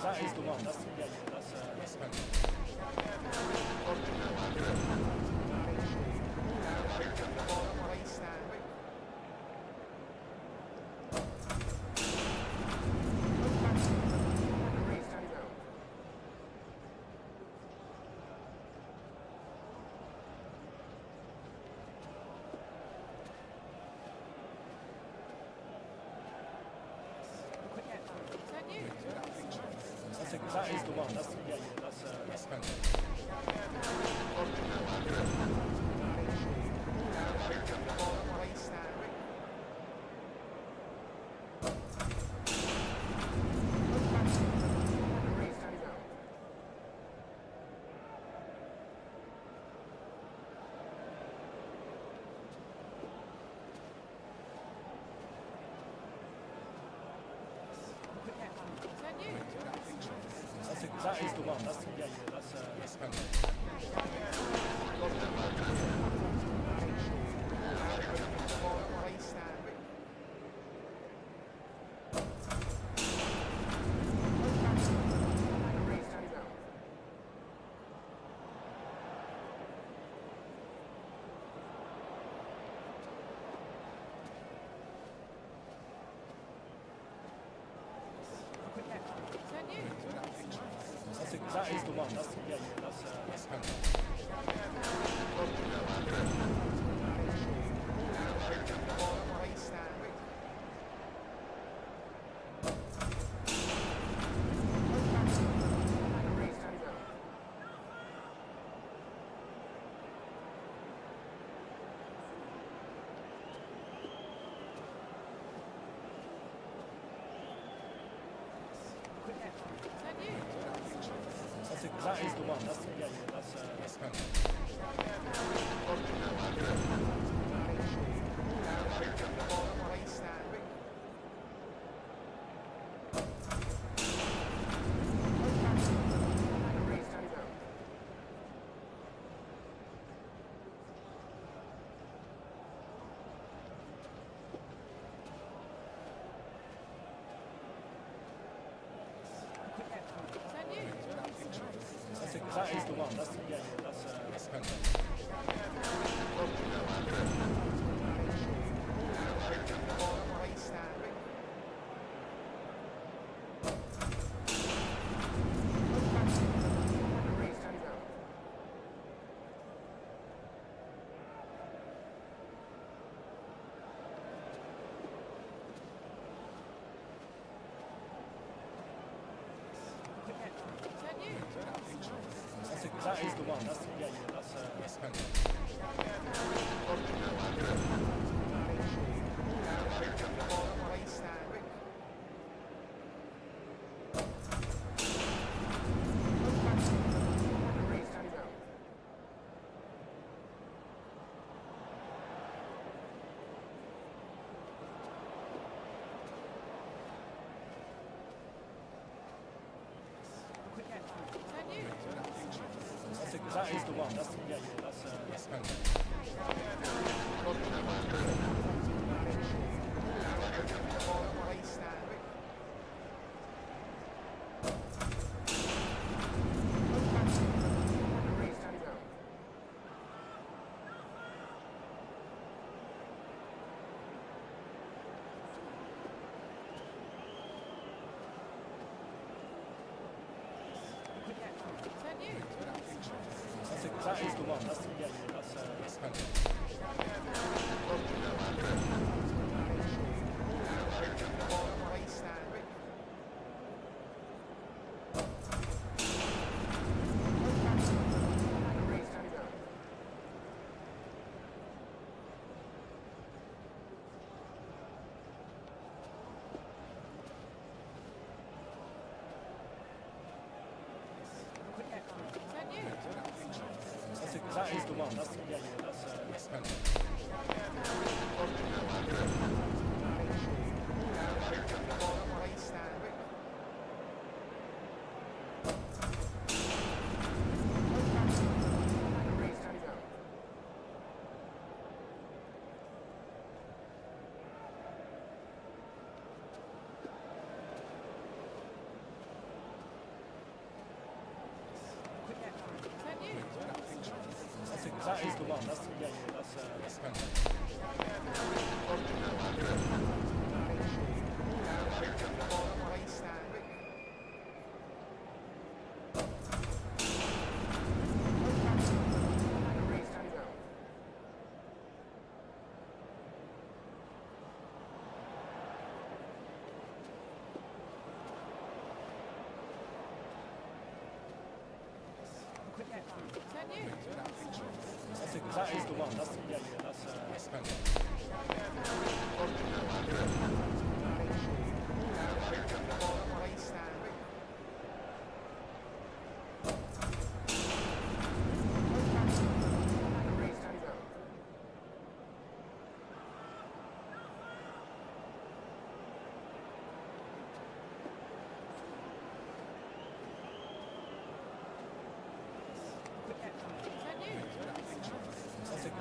A: That is the one. That's that is the one. That is the one. That is the one. That is the one. That is the one. That is the one. That is the one. That is the one. That is the one.
C: that is the one. That's fantastic. That is the one. That's fantastic.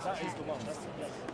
C: That is the one. That's fantastic.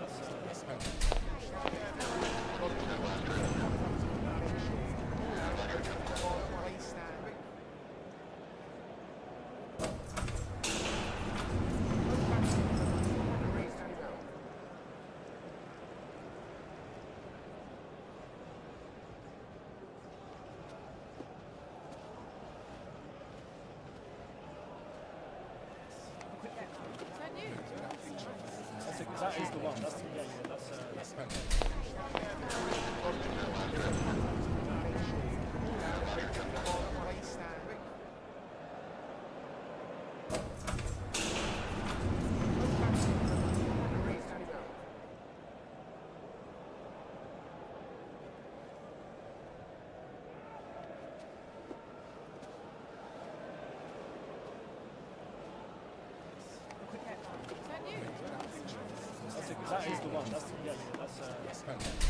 C: That is the one. That's fantastic.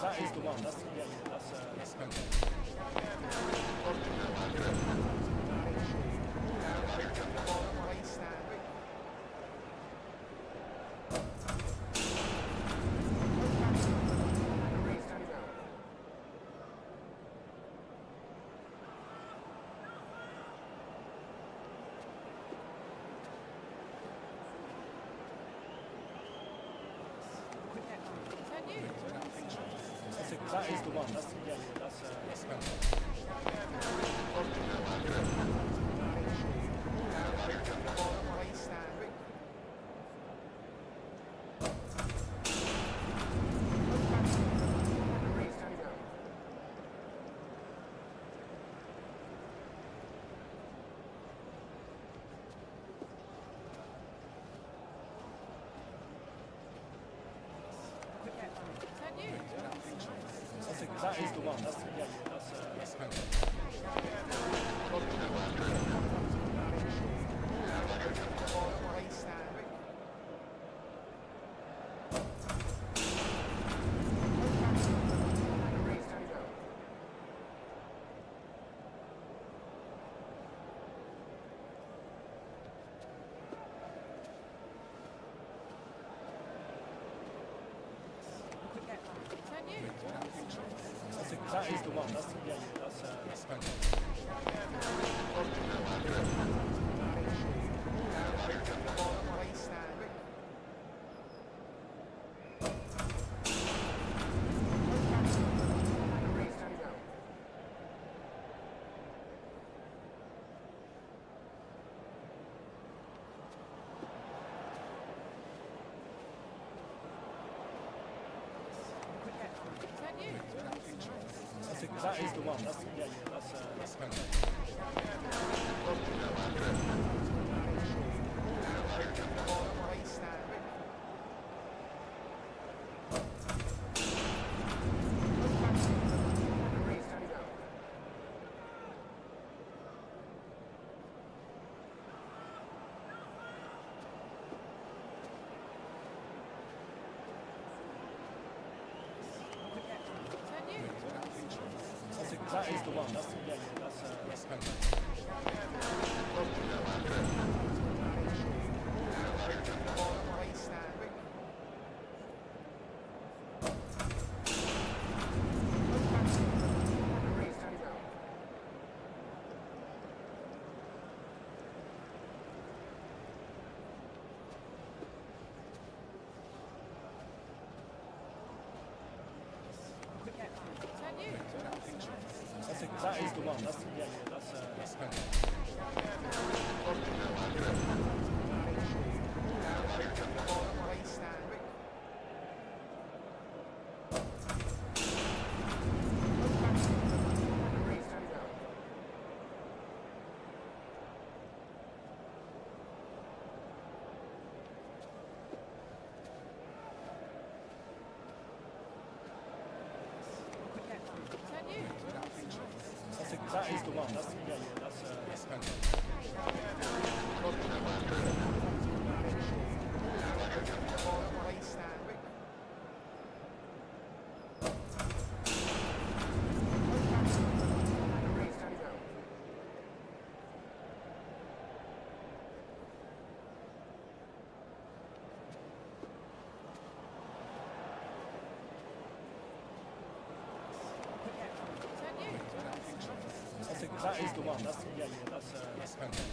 C: That is the one. That's fantastic. That is the one. That's fantastic. That is the one. That's fantastic. That is the one. That's fantastic. That is the one. That's fantastic. That is the one. That's fantastic. that is the one. That's penalty. That is the one. That's penalty. That is the one. That's penalty. That is the one. That's penalty.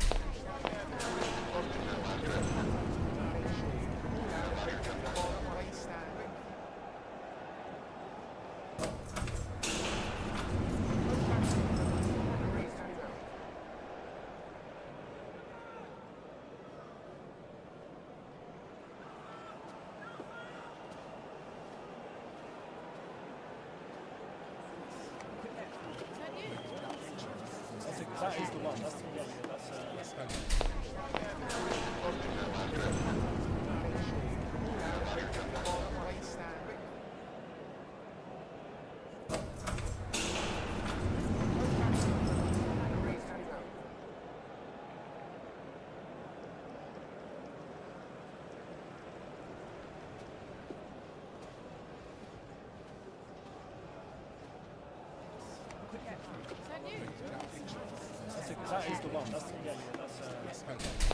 C: That is the one. That's penalty.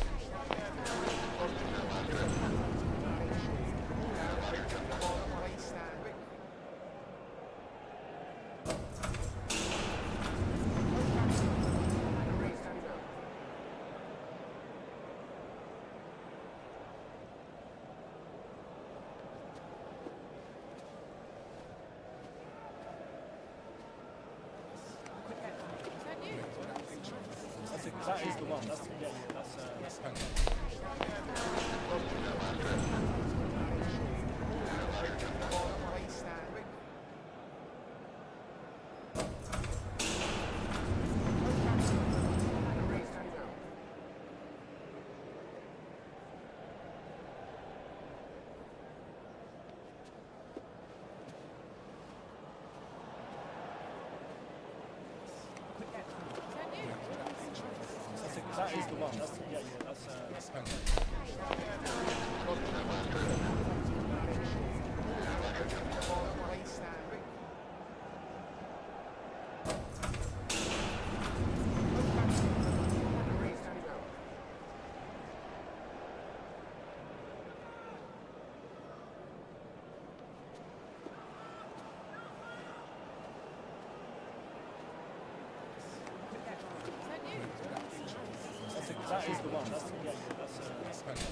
C: That is the one. That's penalty. That is the one. That's penalty. That is the one. That's penalty. That is the one. That's penalty.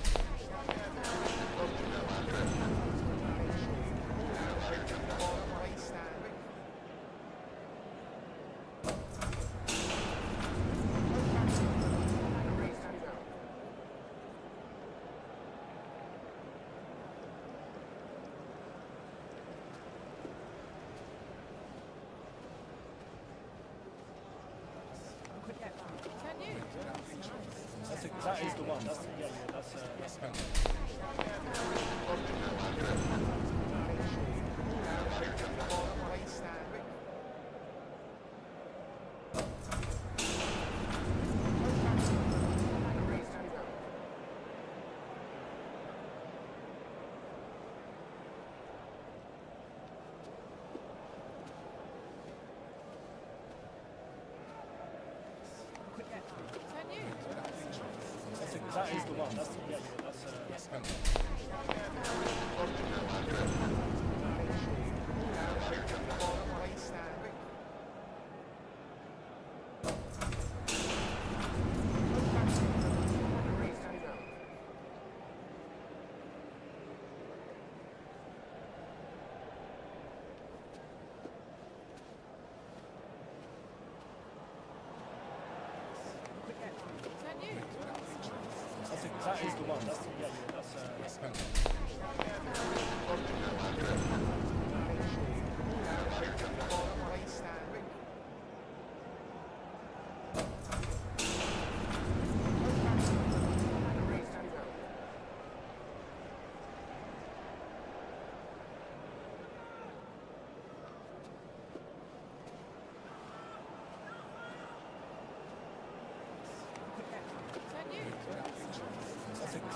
C: That is the one. That's penalty. That is the one.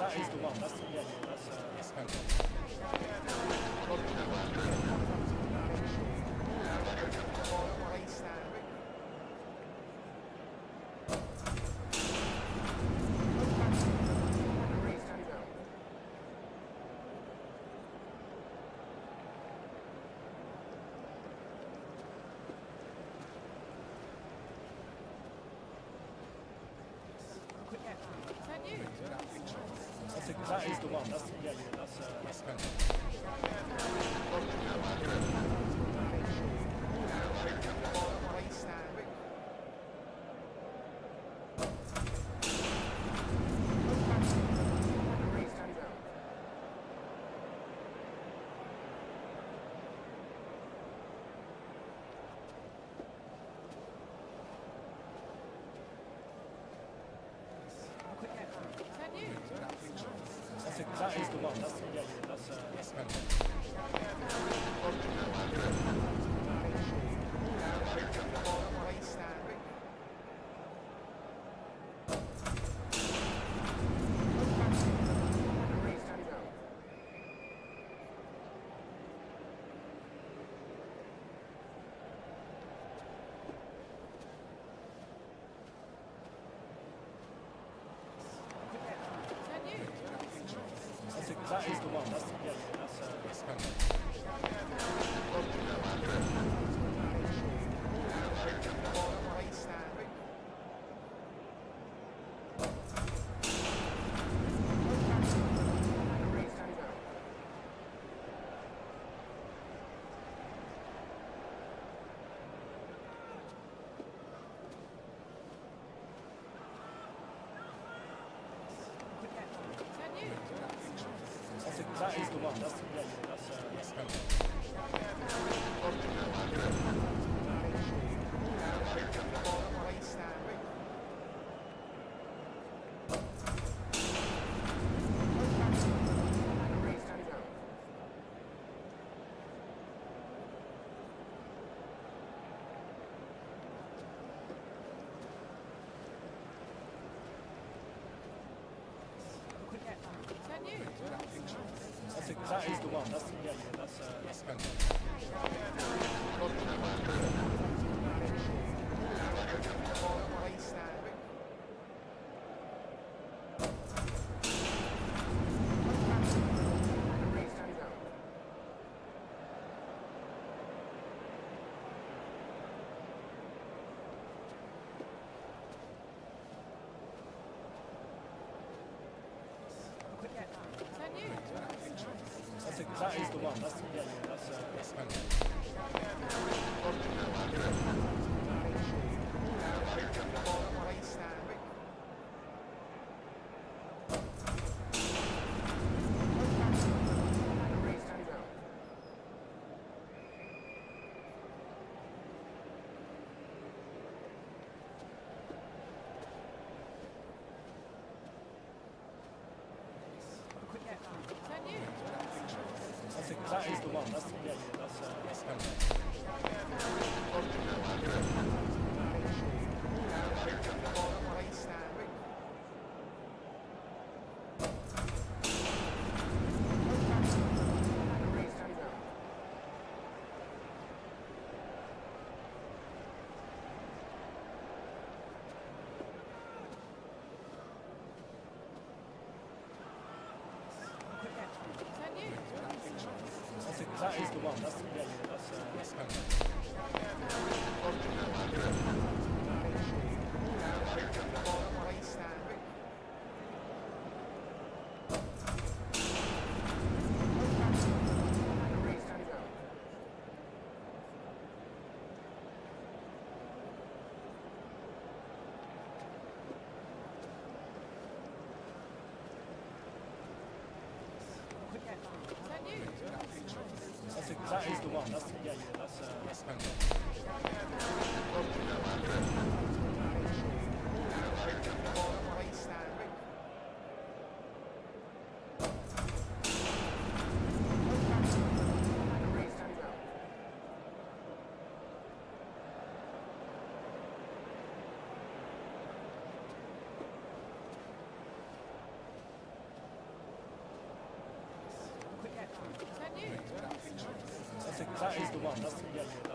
C: That is the one. That is the one. That is the one. That is the one. That is the one. That is the one. That is the one. That is the one. one. That's penalty. That is the one. That's penalty. That is the one. That's penalty.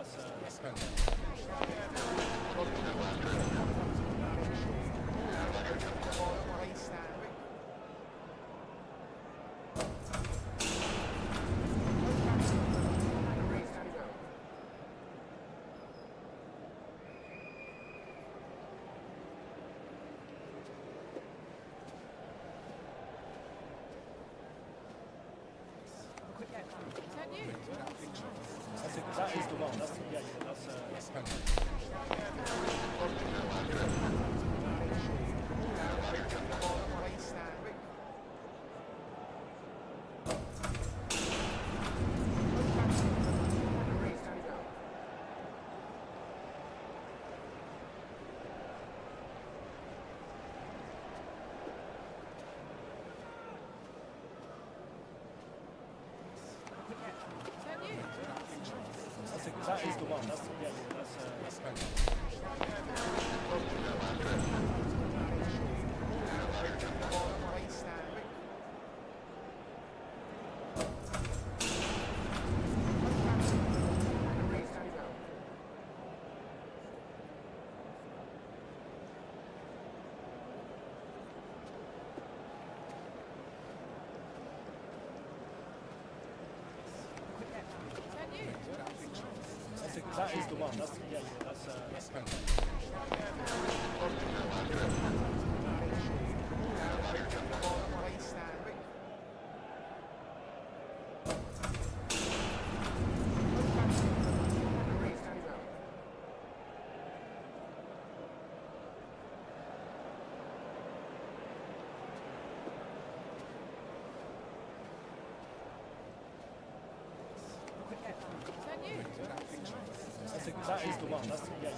C: That is the one. That's penalty. That is the one. That's penalty. That is the one. That's penalty.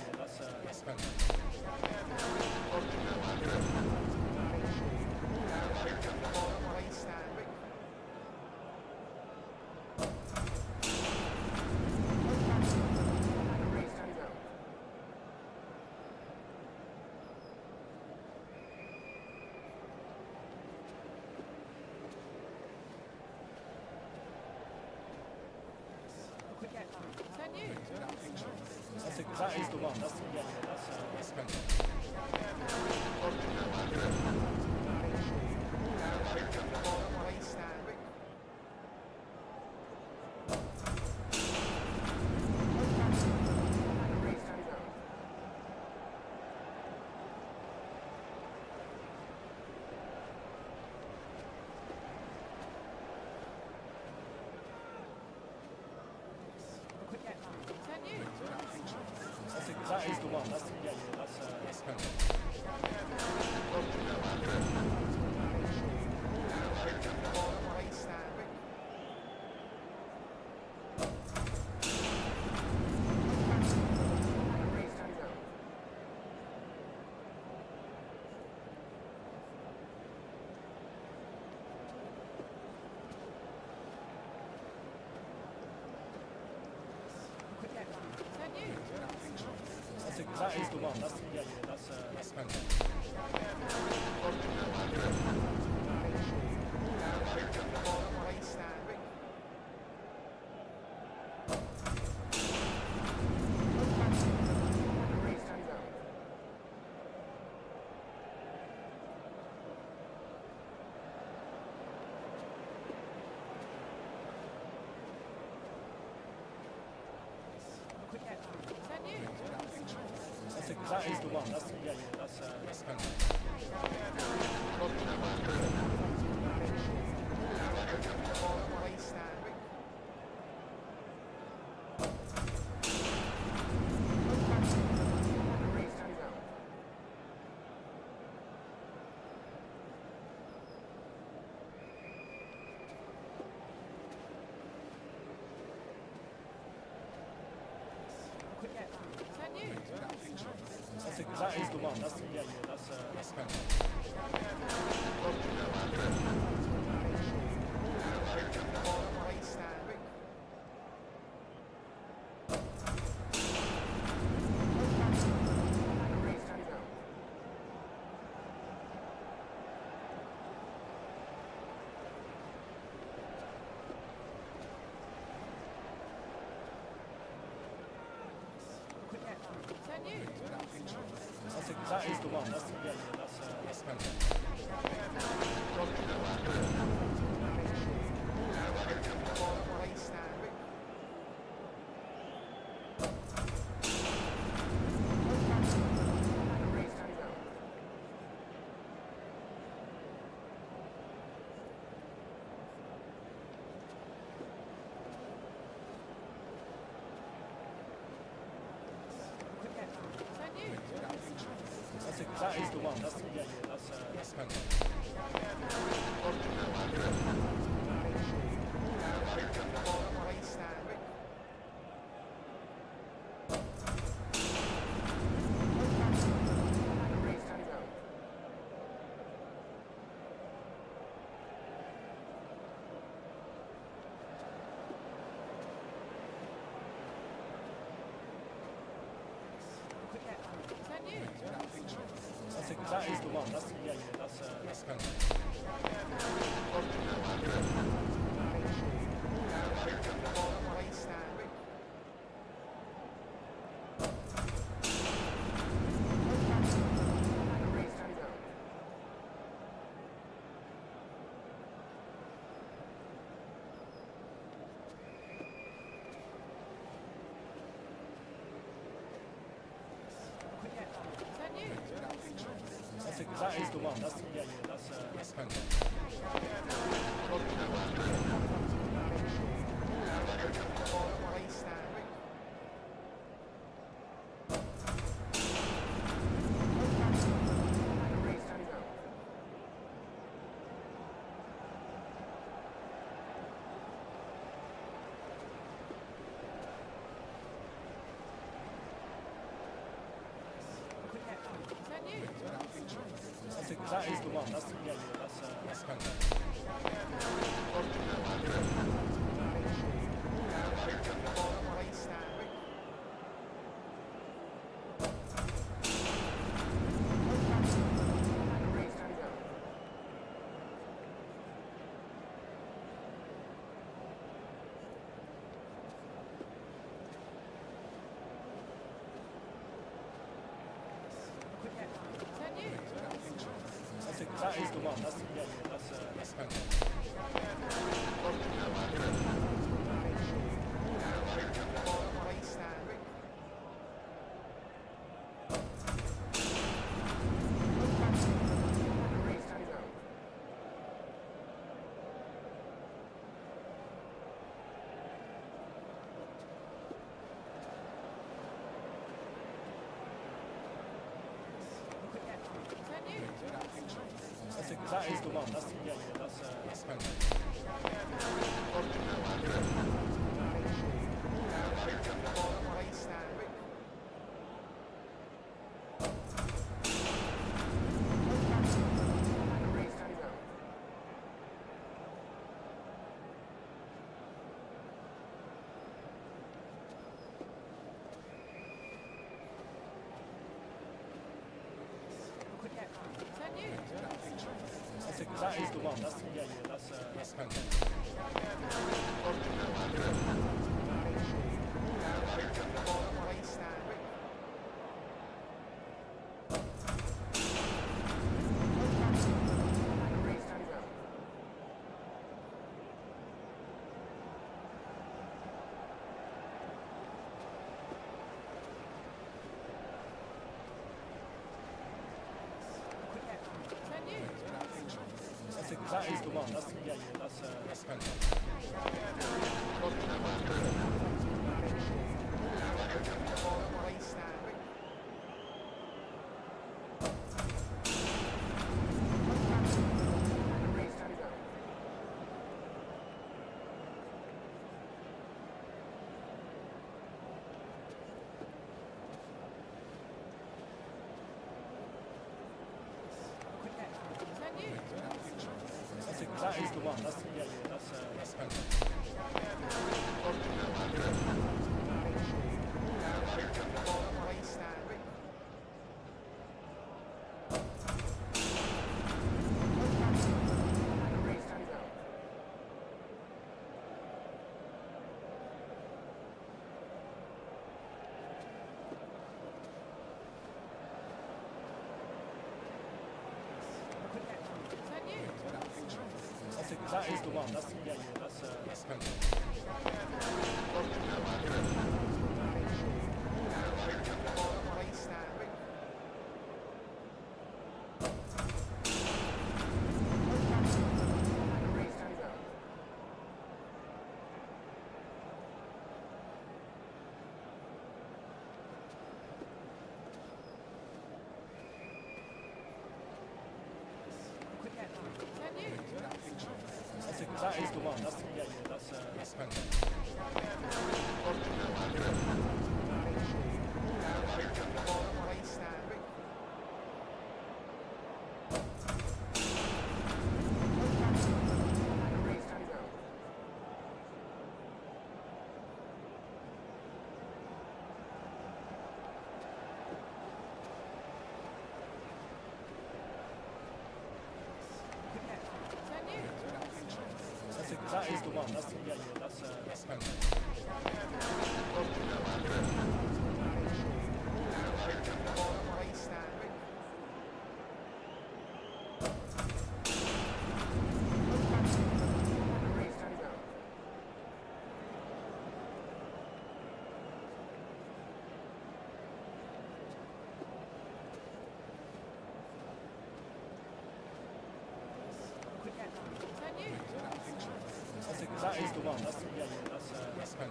C: That is the one. That's penalty. That is the one. That's penalty. That is the one. That's penalty. That is the one. That's penalty. That is the one. That's penalty. That is the one. That's penalty. That is the one. That's penalty. That is the one. That's penalty. That is the one. That's penalty. That is the one. That's penalty. That is the one. That's penalty. That is the one. That's penalty. That is the one. That's penalty. That is the one. That's penalty. That is the one. That's fantastic. That is the one. That's fantastic. That is the one. That's fantastic. That is the one. That's fantastic. That is the one. That's fantastic. That is the one. That's fantastic.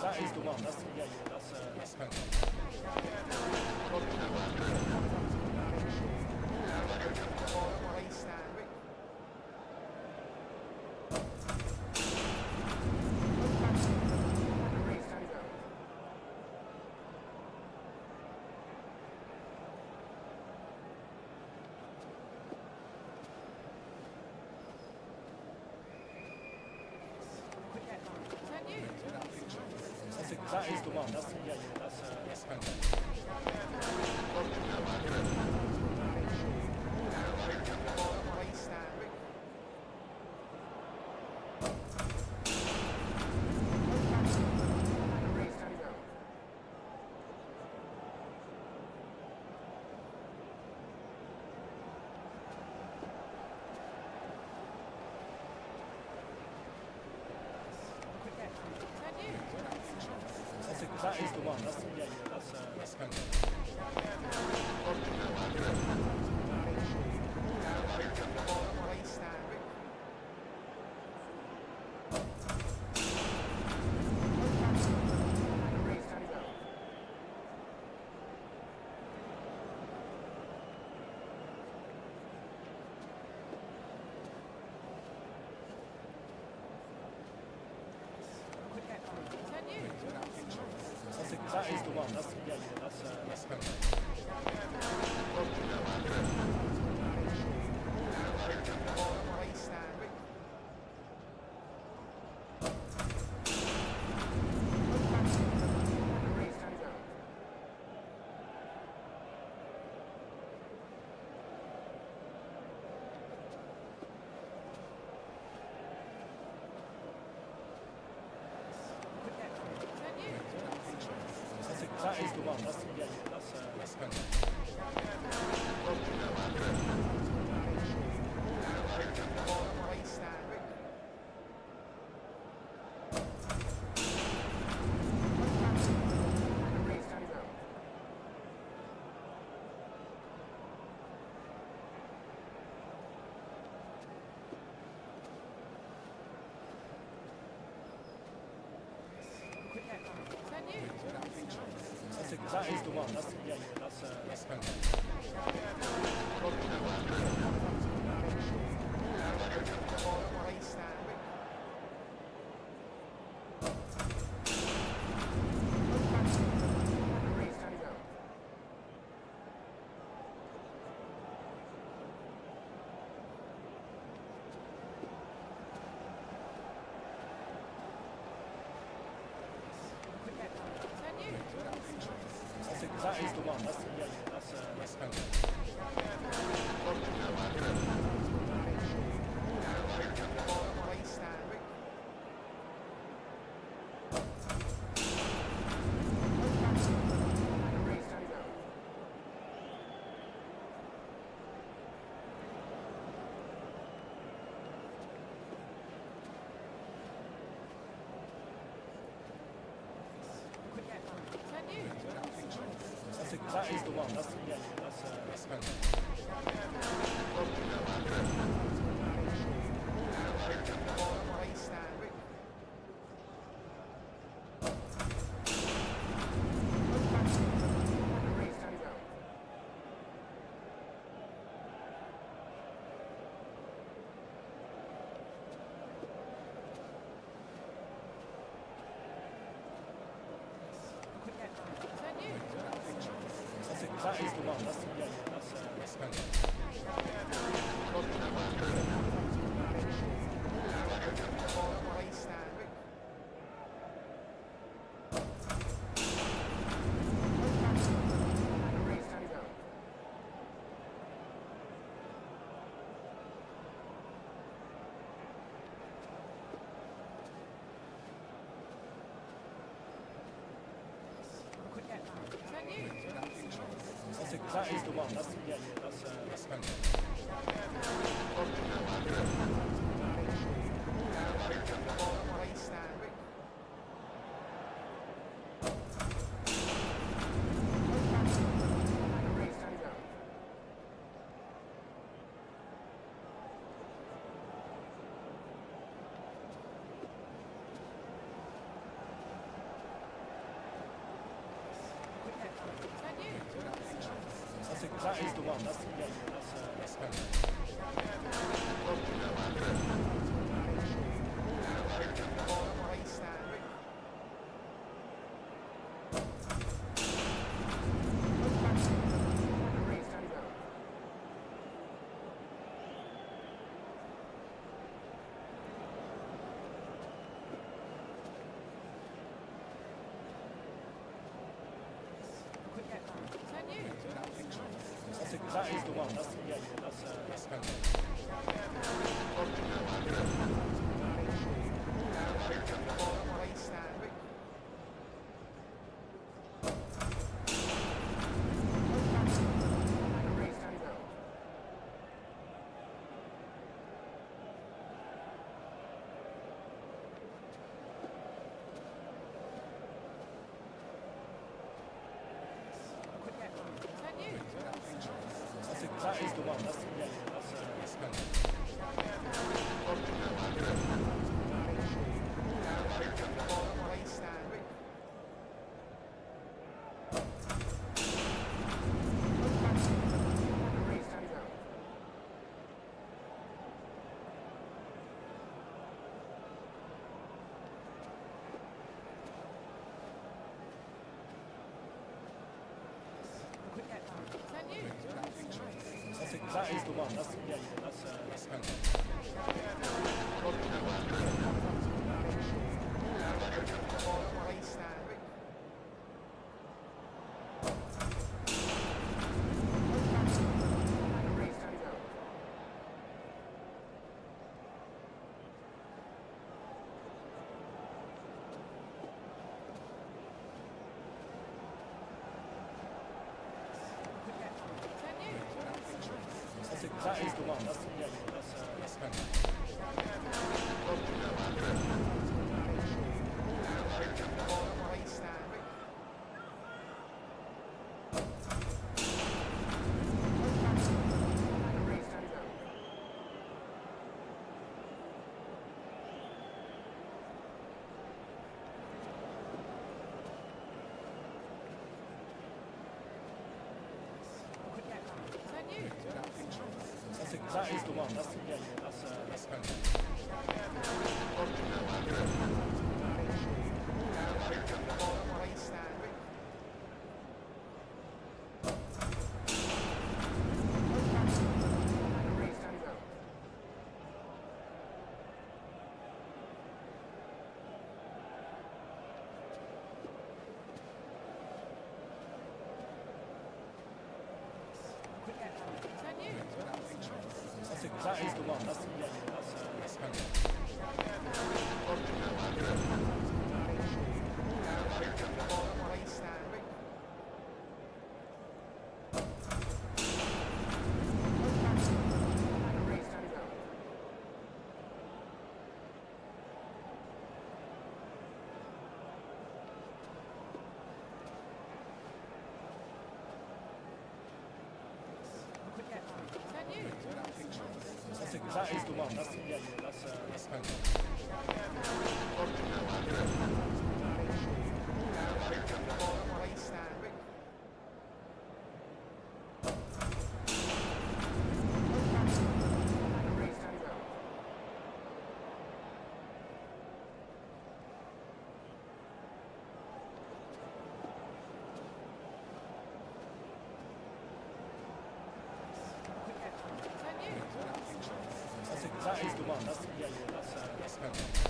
C: That is the one. That's fantastic. That is the one. That's fantastic. That is the one. That's fantastic. That is the one. That's fantastic. That is the one. That's That is the one. That's That is the one. That's That is the one. That is the one. That is the one. That is the one. That is the one. That is the one. That is the one. That's penalty. That is the one. That's penalty. That is the one. That's penalty. That is the one. That's penalty. That is the one. That's penalty.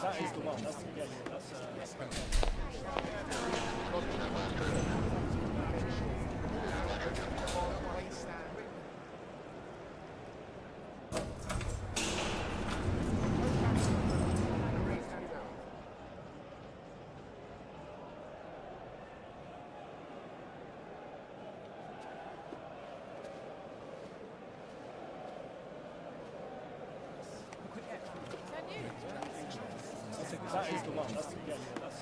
C: That is the one. That's penalty. That is the one. That's penalty.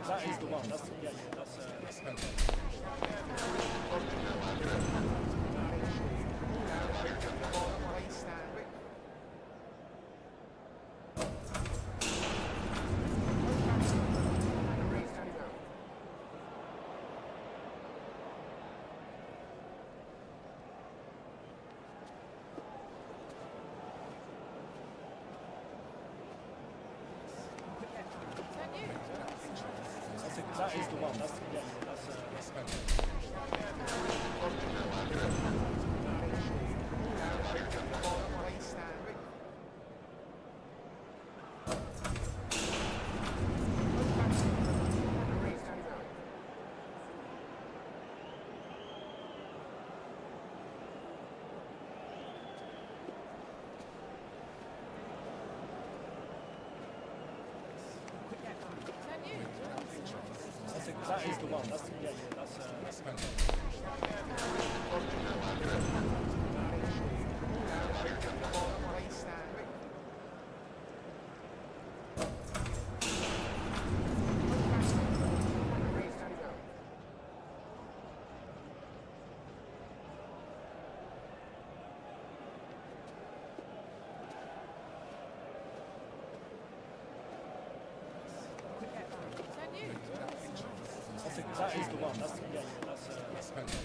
C: That is the one. That's penalty. That is the one. That's penalty. That is the one. That's penalty. one. That's penalty.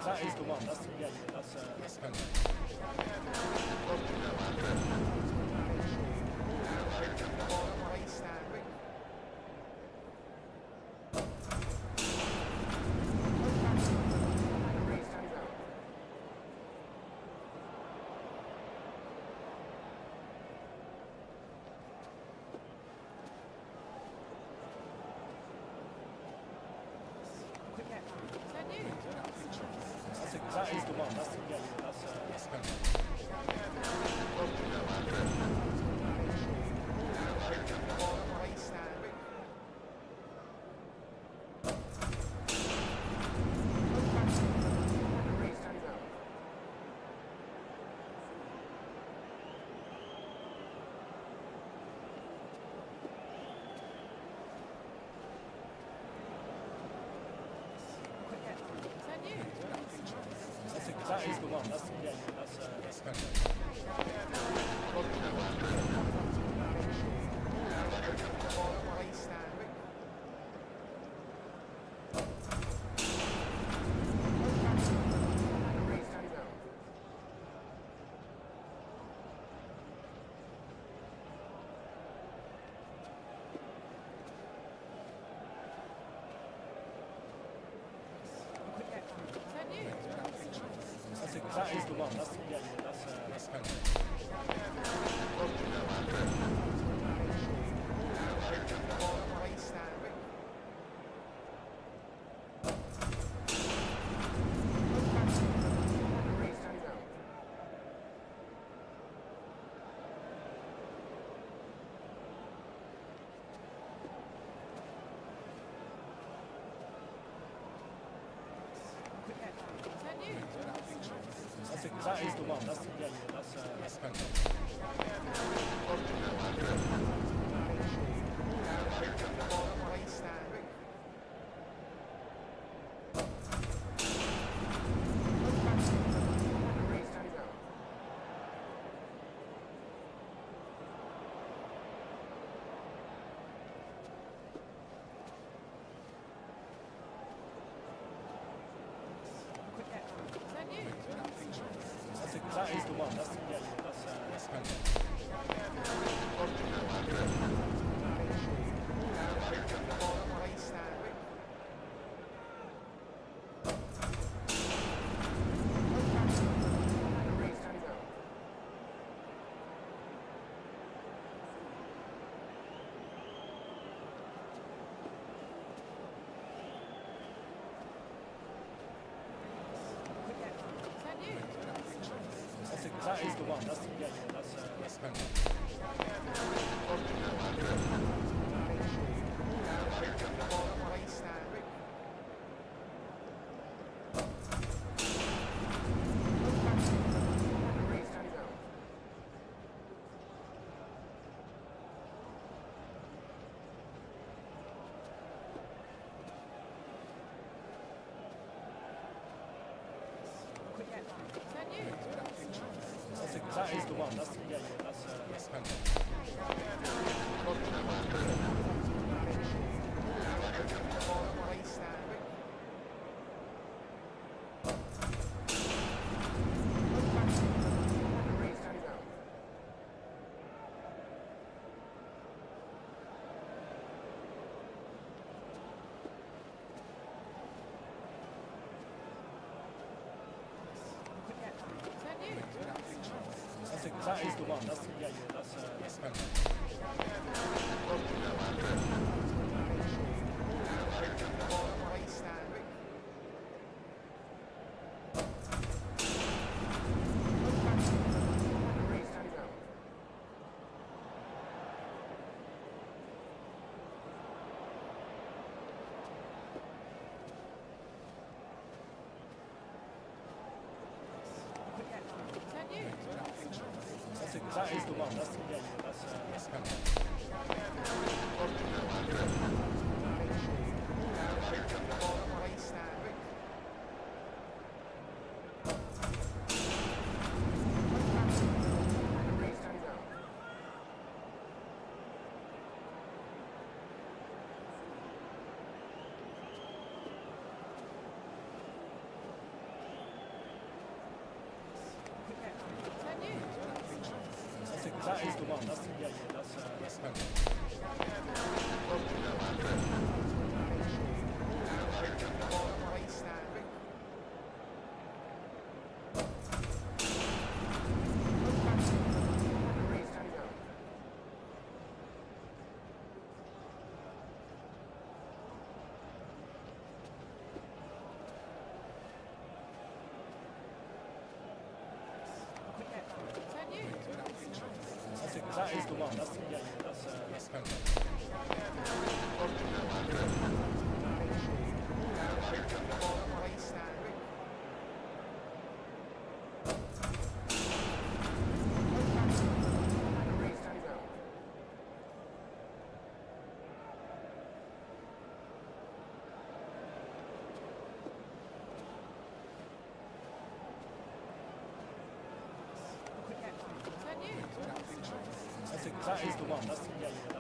C: That is the one. That's penalty. That is the one. That's penalty. That is the one. That's penalty. That is the one. That's penalty. That is the one. That's penalty. That is the one. That's penalty. That is the one. That's penalty. That is the one. That's penalty. That is the one. That's penalty. That is the one. That's coming. That is the one. That's coming. That is the one. That's coming. That is the one. That's coming.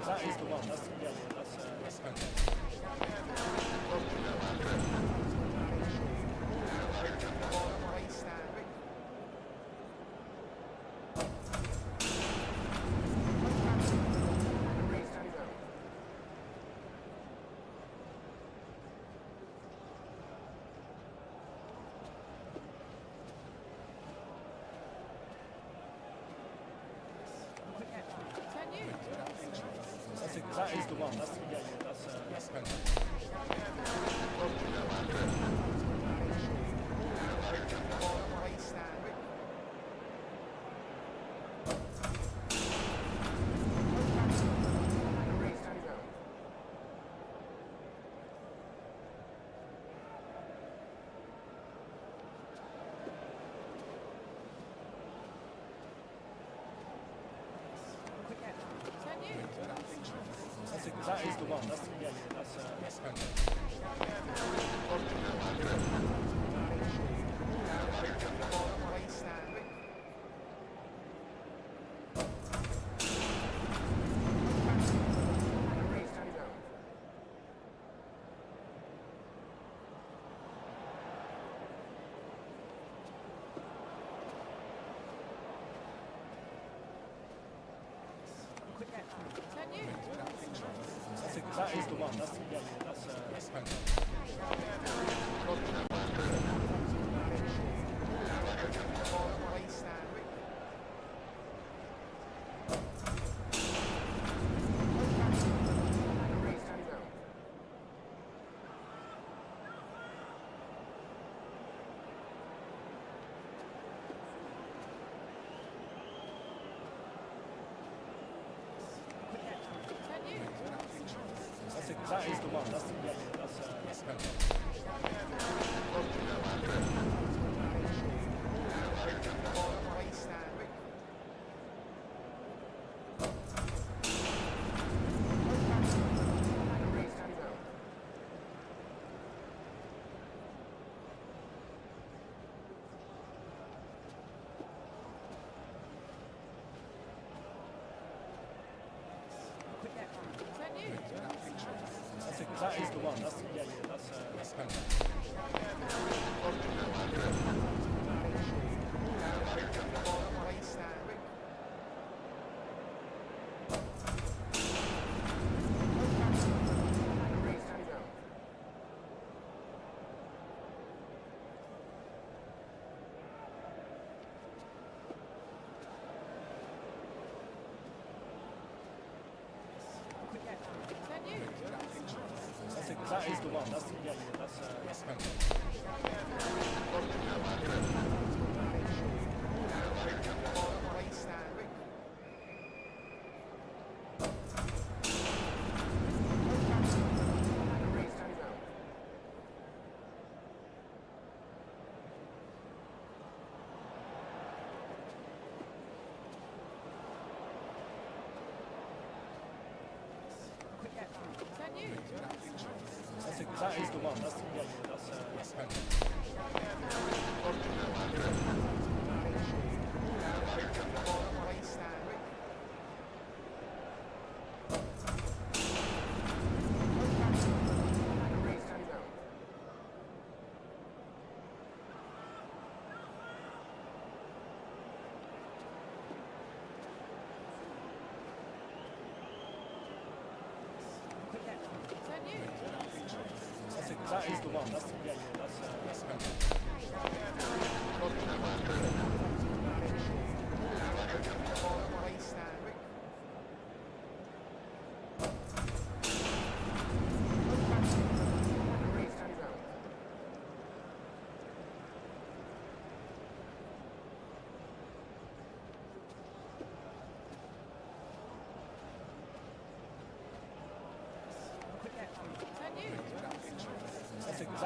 C: That is the one. That's coming. That is the one. That's coming. That is the one. That's coming. That is the one. That's coming. That is the one. That's coming. That is the one. That's coming. That is the one. That's penalty. That is the one. That's penalty. That is the one. That's penalty.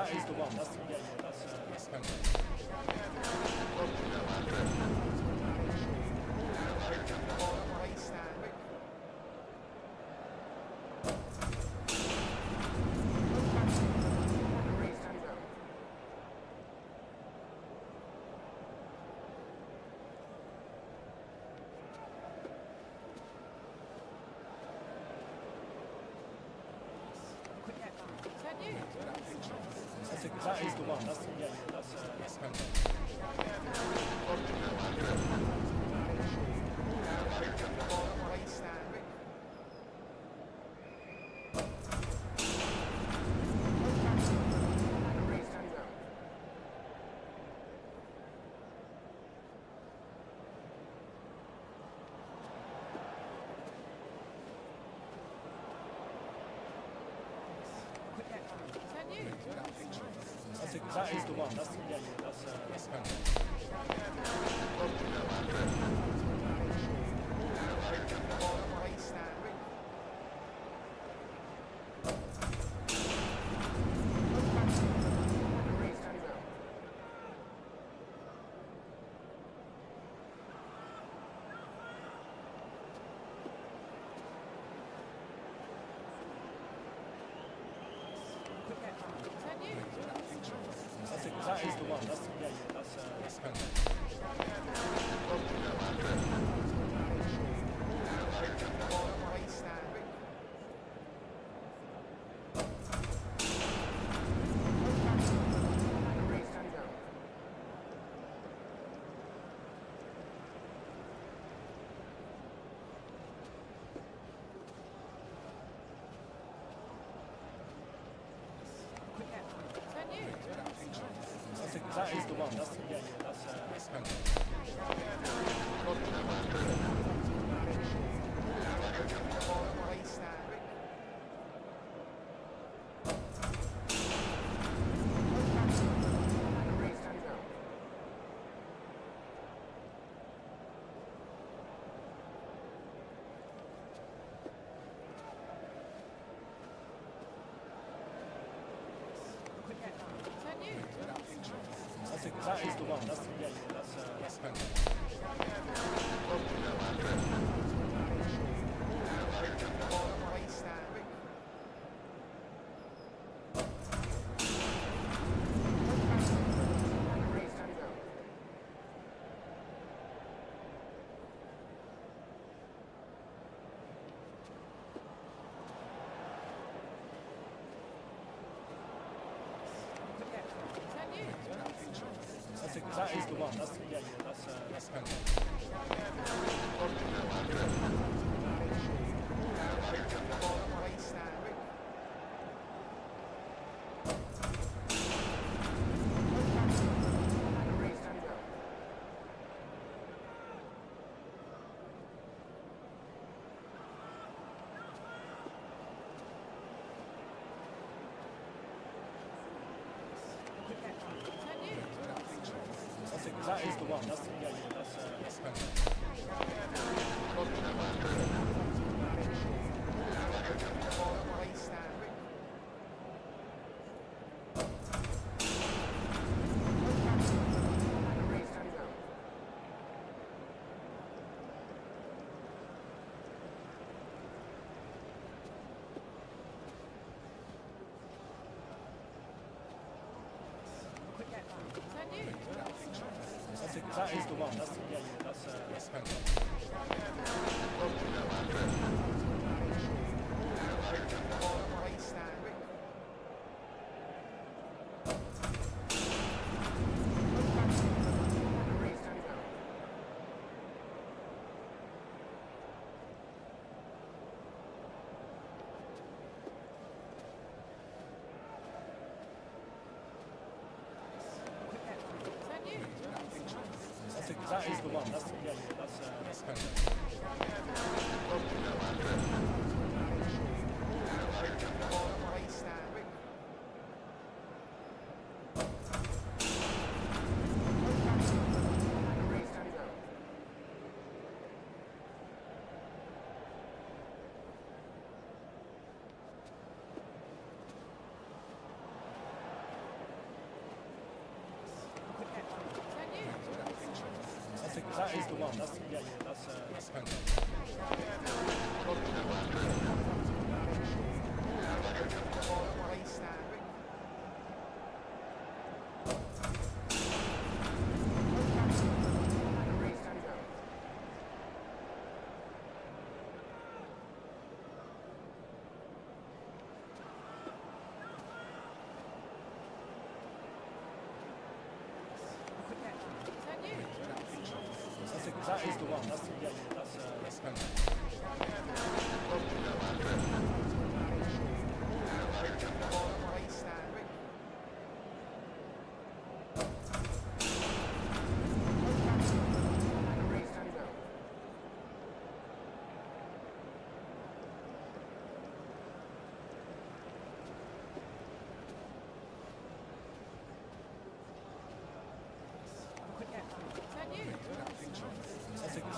C: That is the one. That's penalty. That is the one. That's penalty. That is the one. That's penalty. That is the one. That's penalty. That is the one. That's penalty. That is the one. That's penalty. That is the one. That's penalty. That is the one. That's penalty. That is the one. That's penalty. That is the one. That's penalty. That is the one. That's penalty. That is the one. That's penalty. That is the one. That's penalty.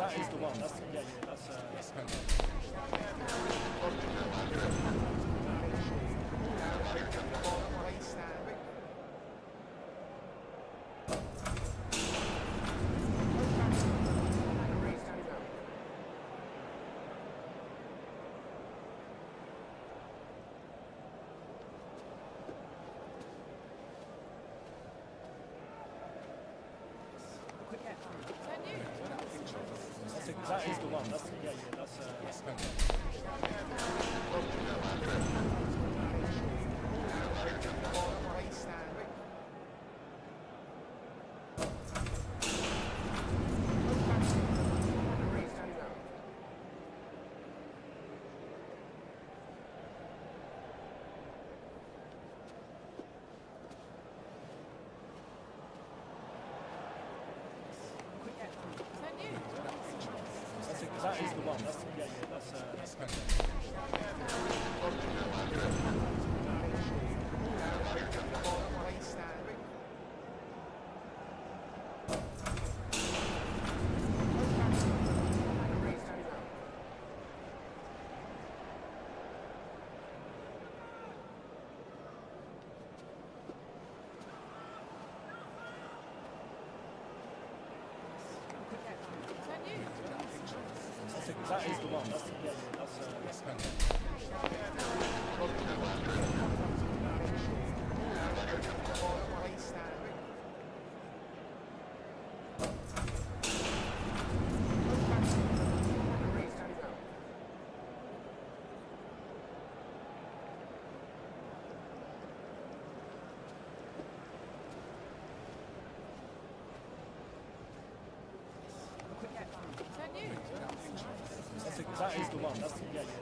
C: That is the one. That's penalty. That is the one. That's penalty. That is the one. That's penalty. That is the one. That's penalty. that is the one. That's fantastic.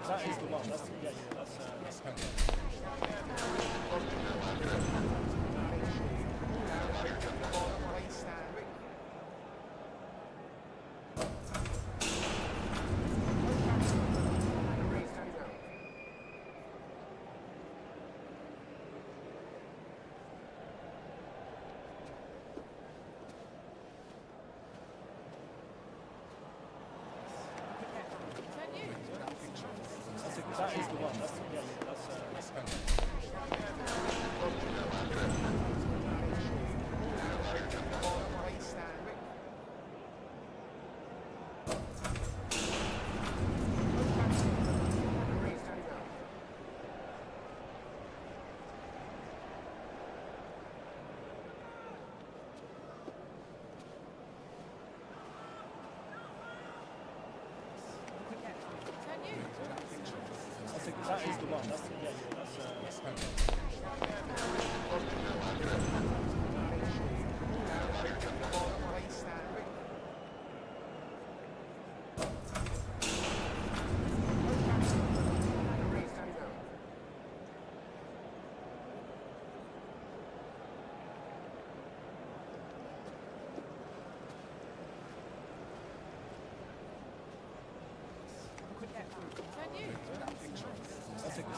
C: That is the one. That's fantastic. That is the one. That's fantastic.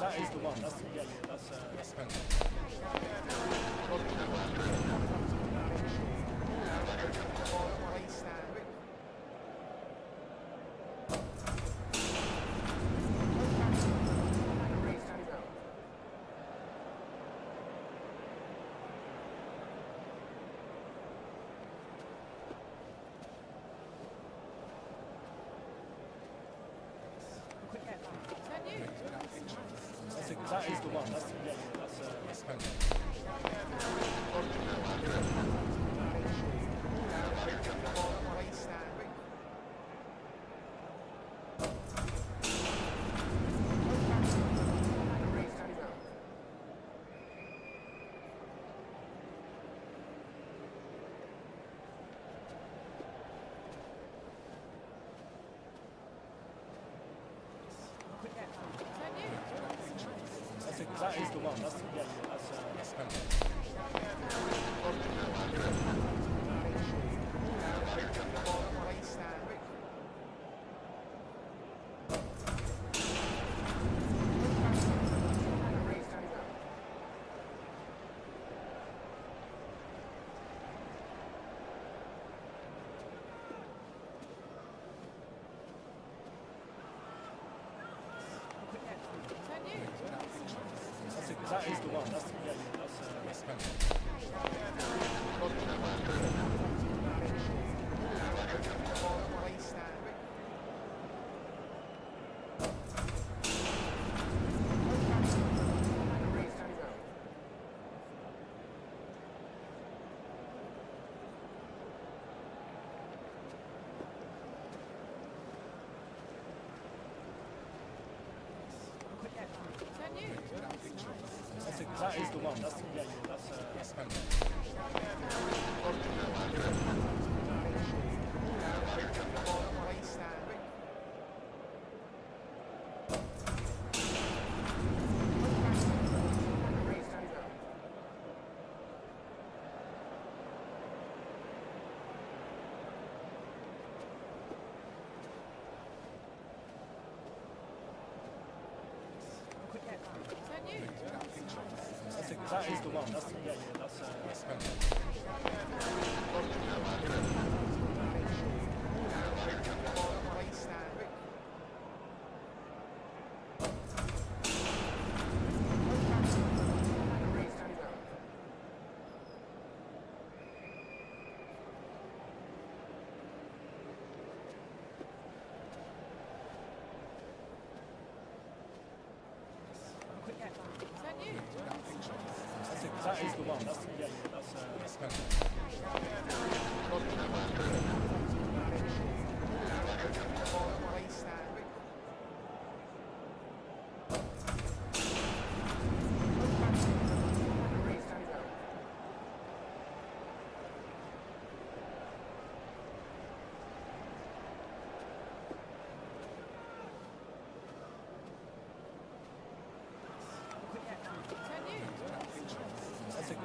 C: That is the one. That's fantastic. That is the one. That's fantastic. That is the one. That's fantastic. That is the one. That's fantastic. That is the one. That's fantastic. That is the one. That's fantastic. That is the one. That's fantastic. That is the one. That's perfect.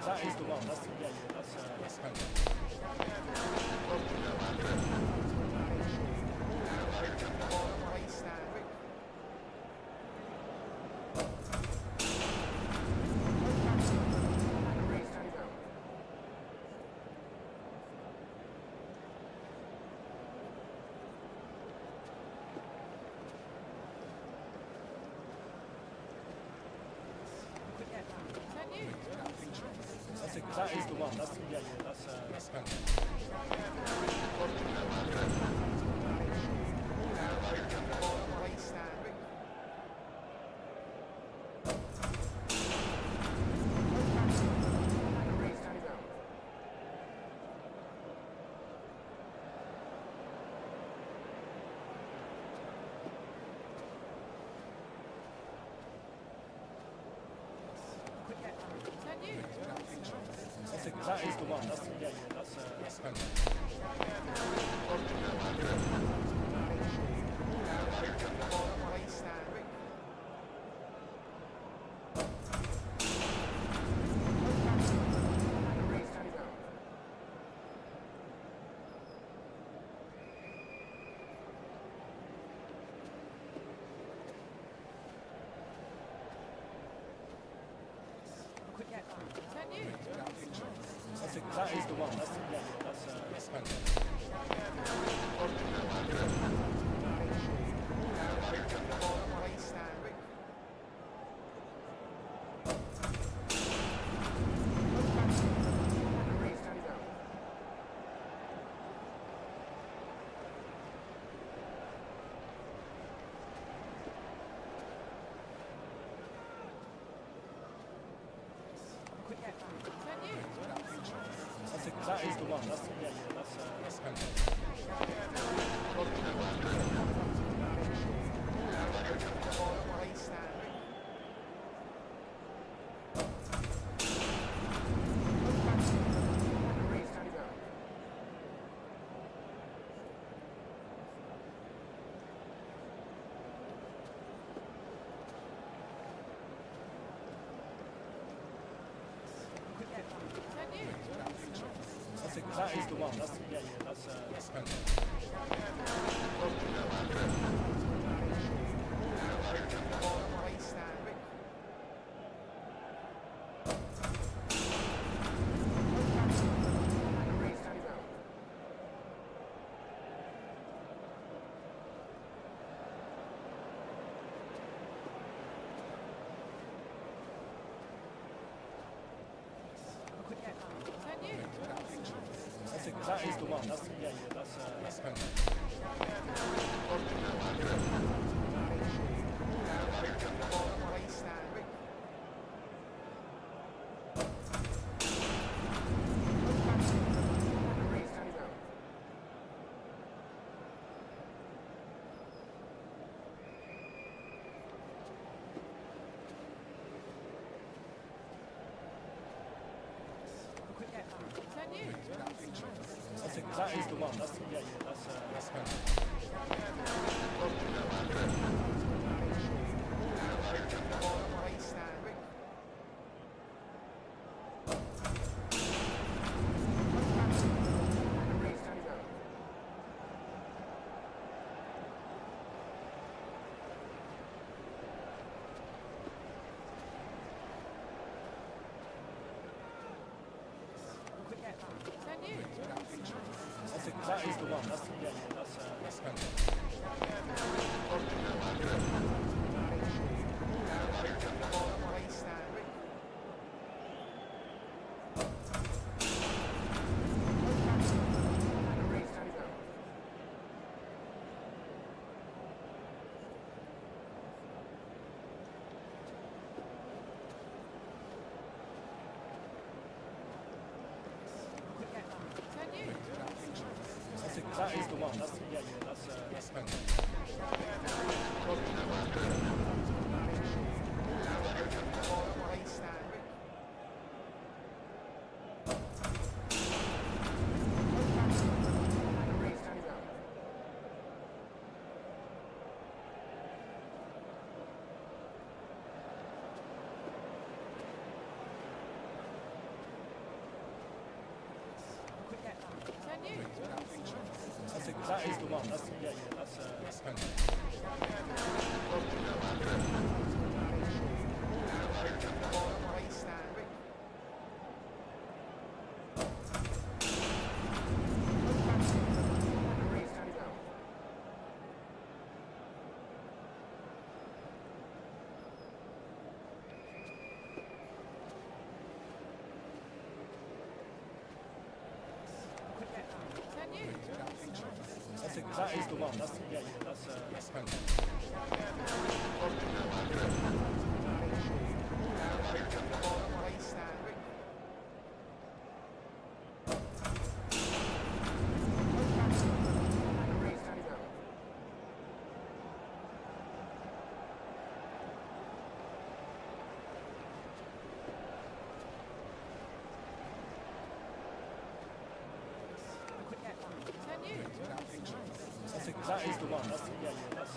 C: That is the one. That's perfect. That is the one. That's perfect. That is the one. That's perfect. That is the one. That's perfect. That is the one. That's perfect. That is the one. That's perfect. That is the one. That's perfect. That is the one. That's perfect. That is the one. That's That is the one. That's yeah, that's that is the one. That's yeah, that's that is the one. That's yeah, that's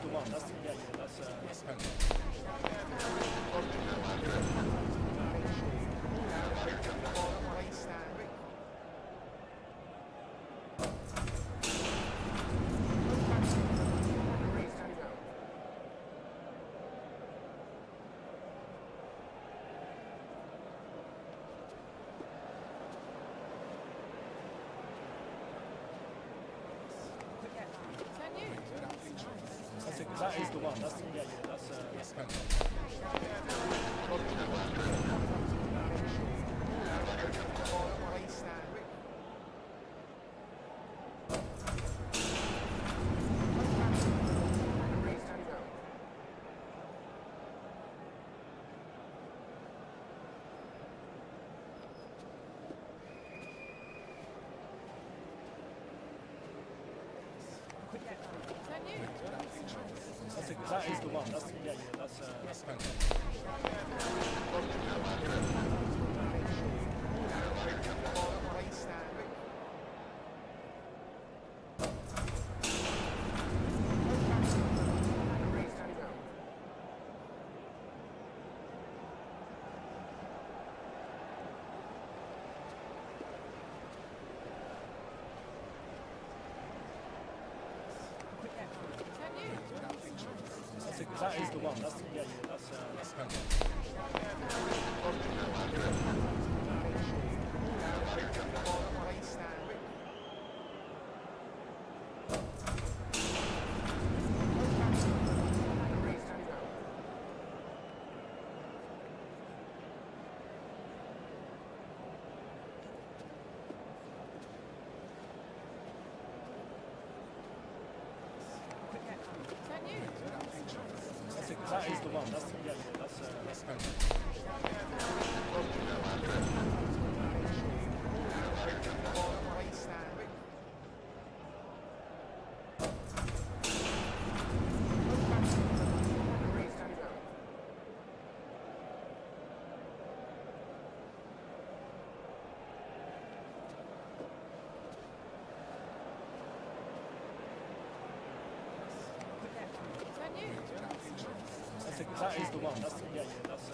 C: that is the one. That's yeah, that's that is the one. That's yeah, that's that is the one. That's yeah, that's that is the one. That's yeah, that's that is the one. That's yeah, that's that is the one. That's yeah, that's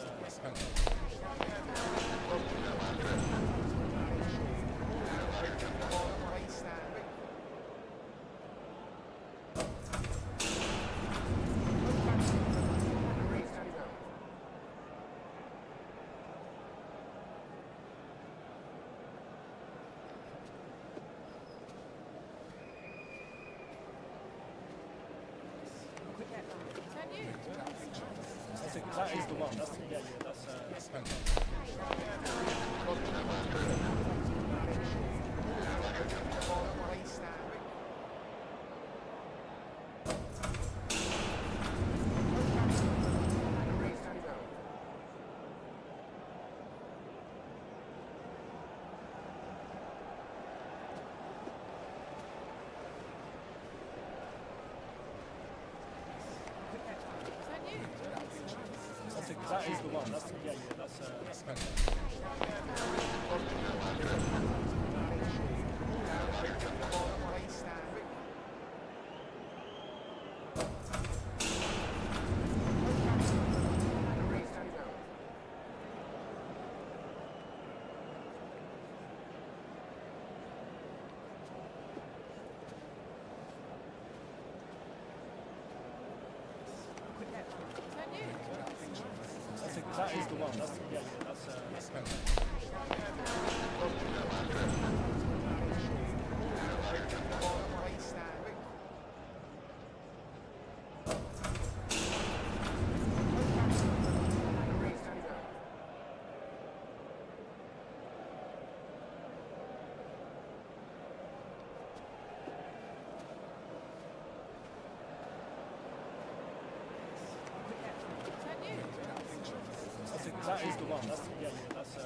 C: that is the one. That's yeah, that's that is the one. That's yeah, that's that is the one. That's yeah, that's that is the one. That's yeah, that's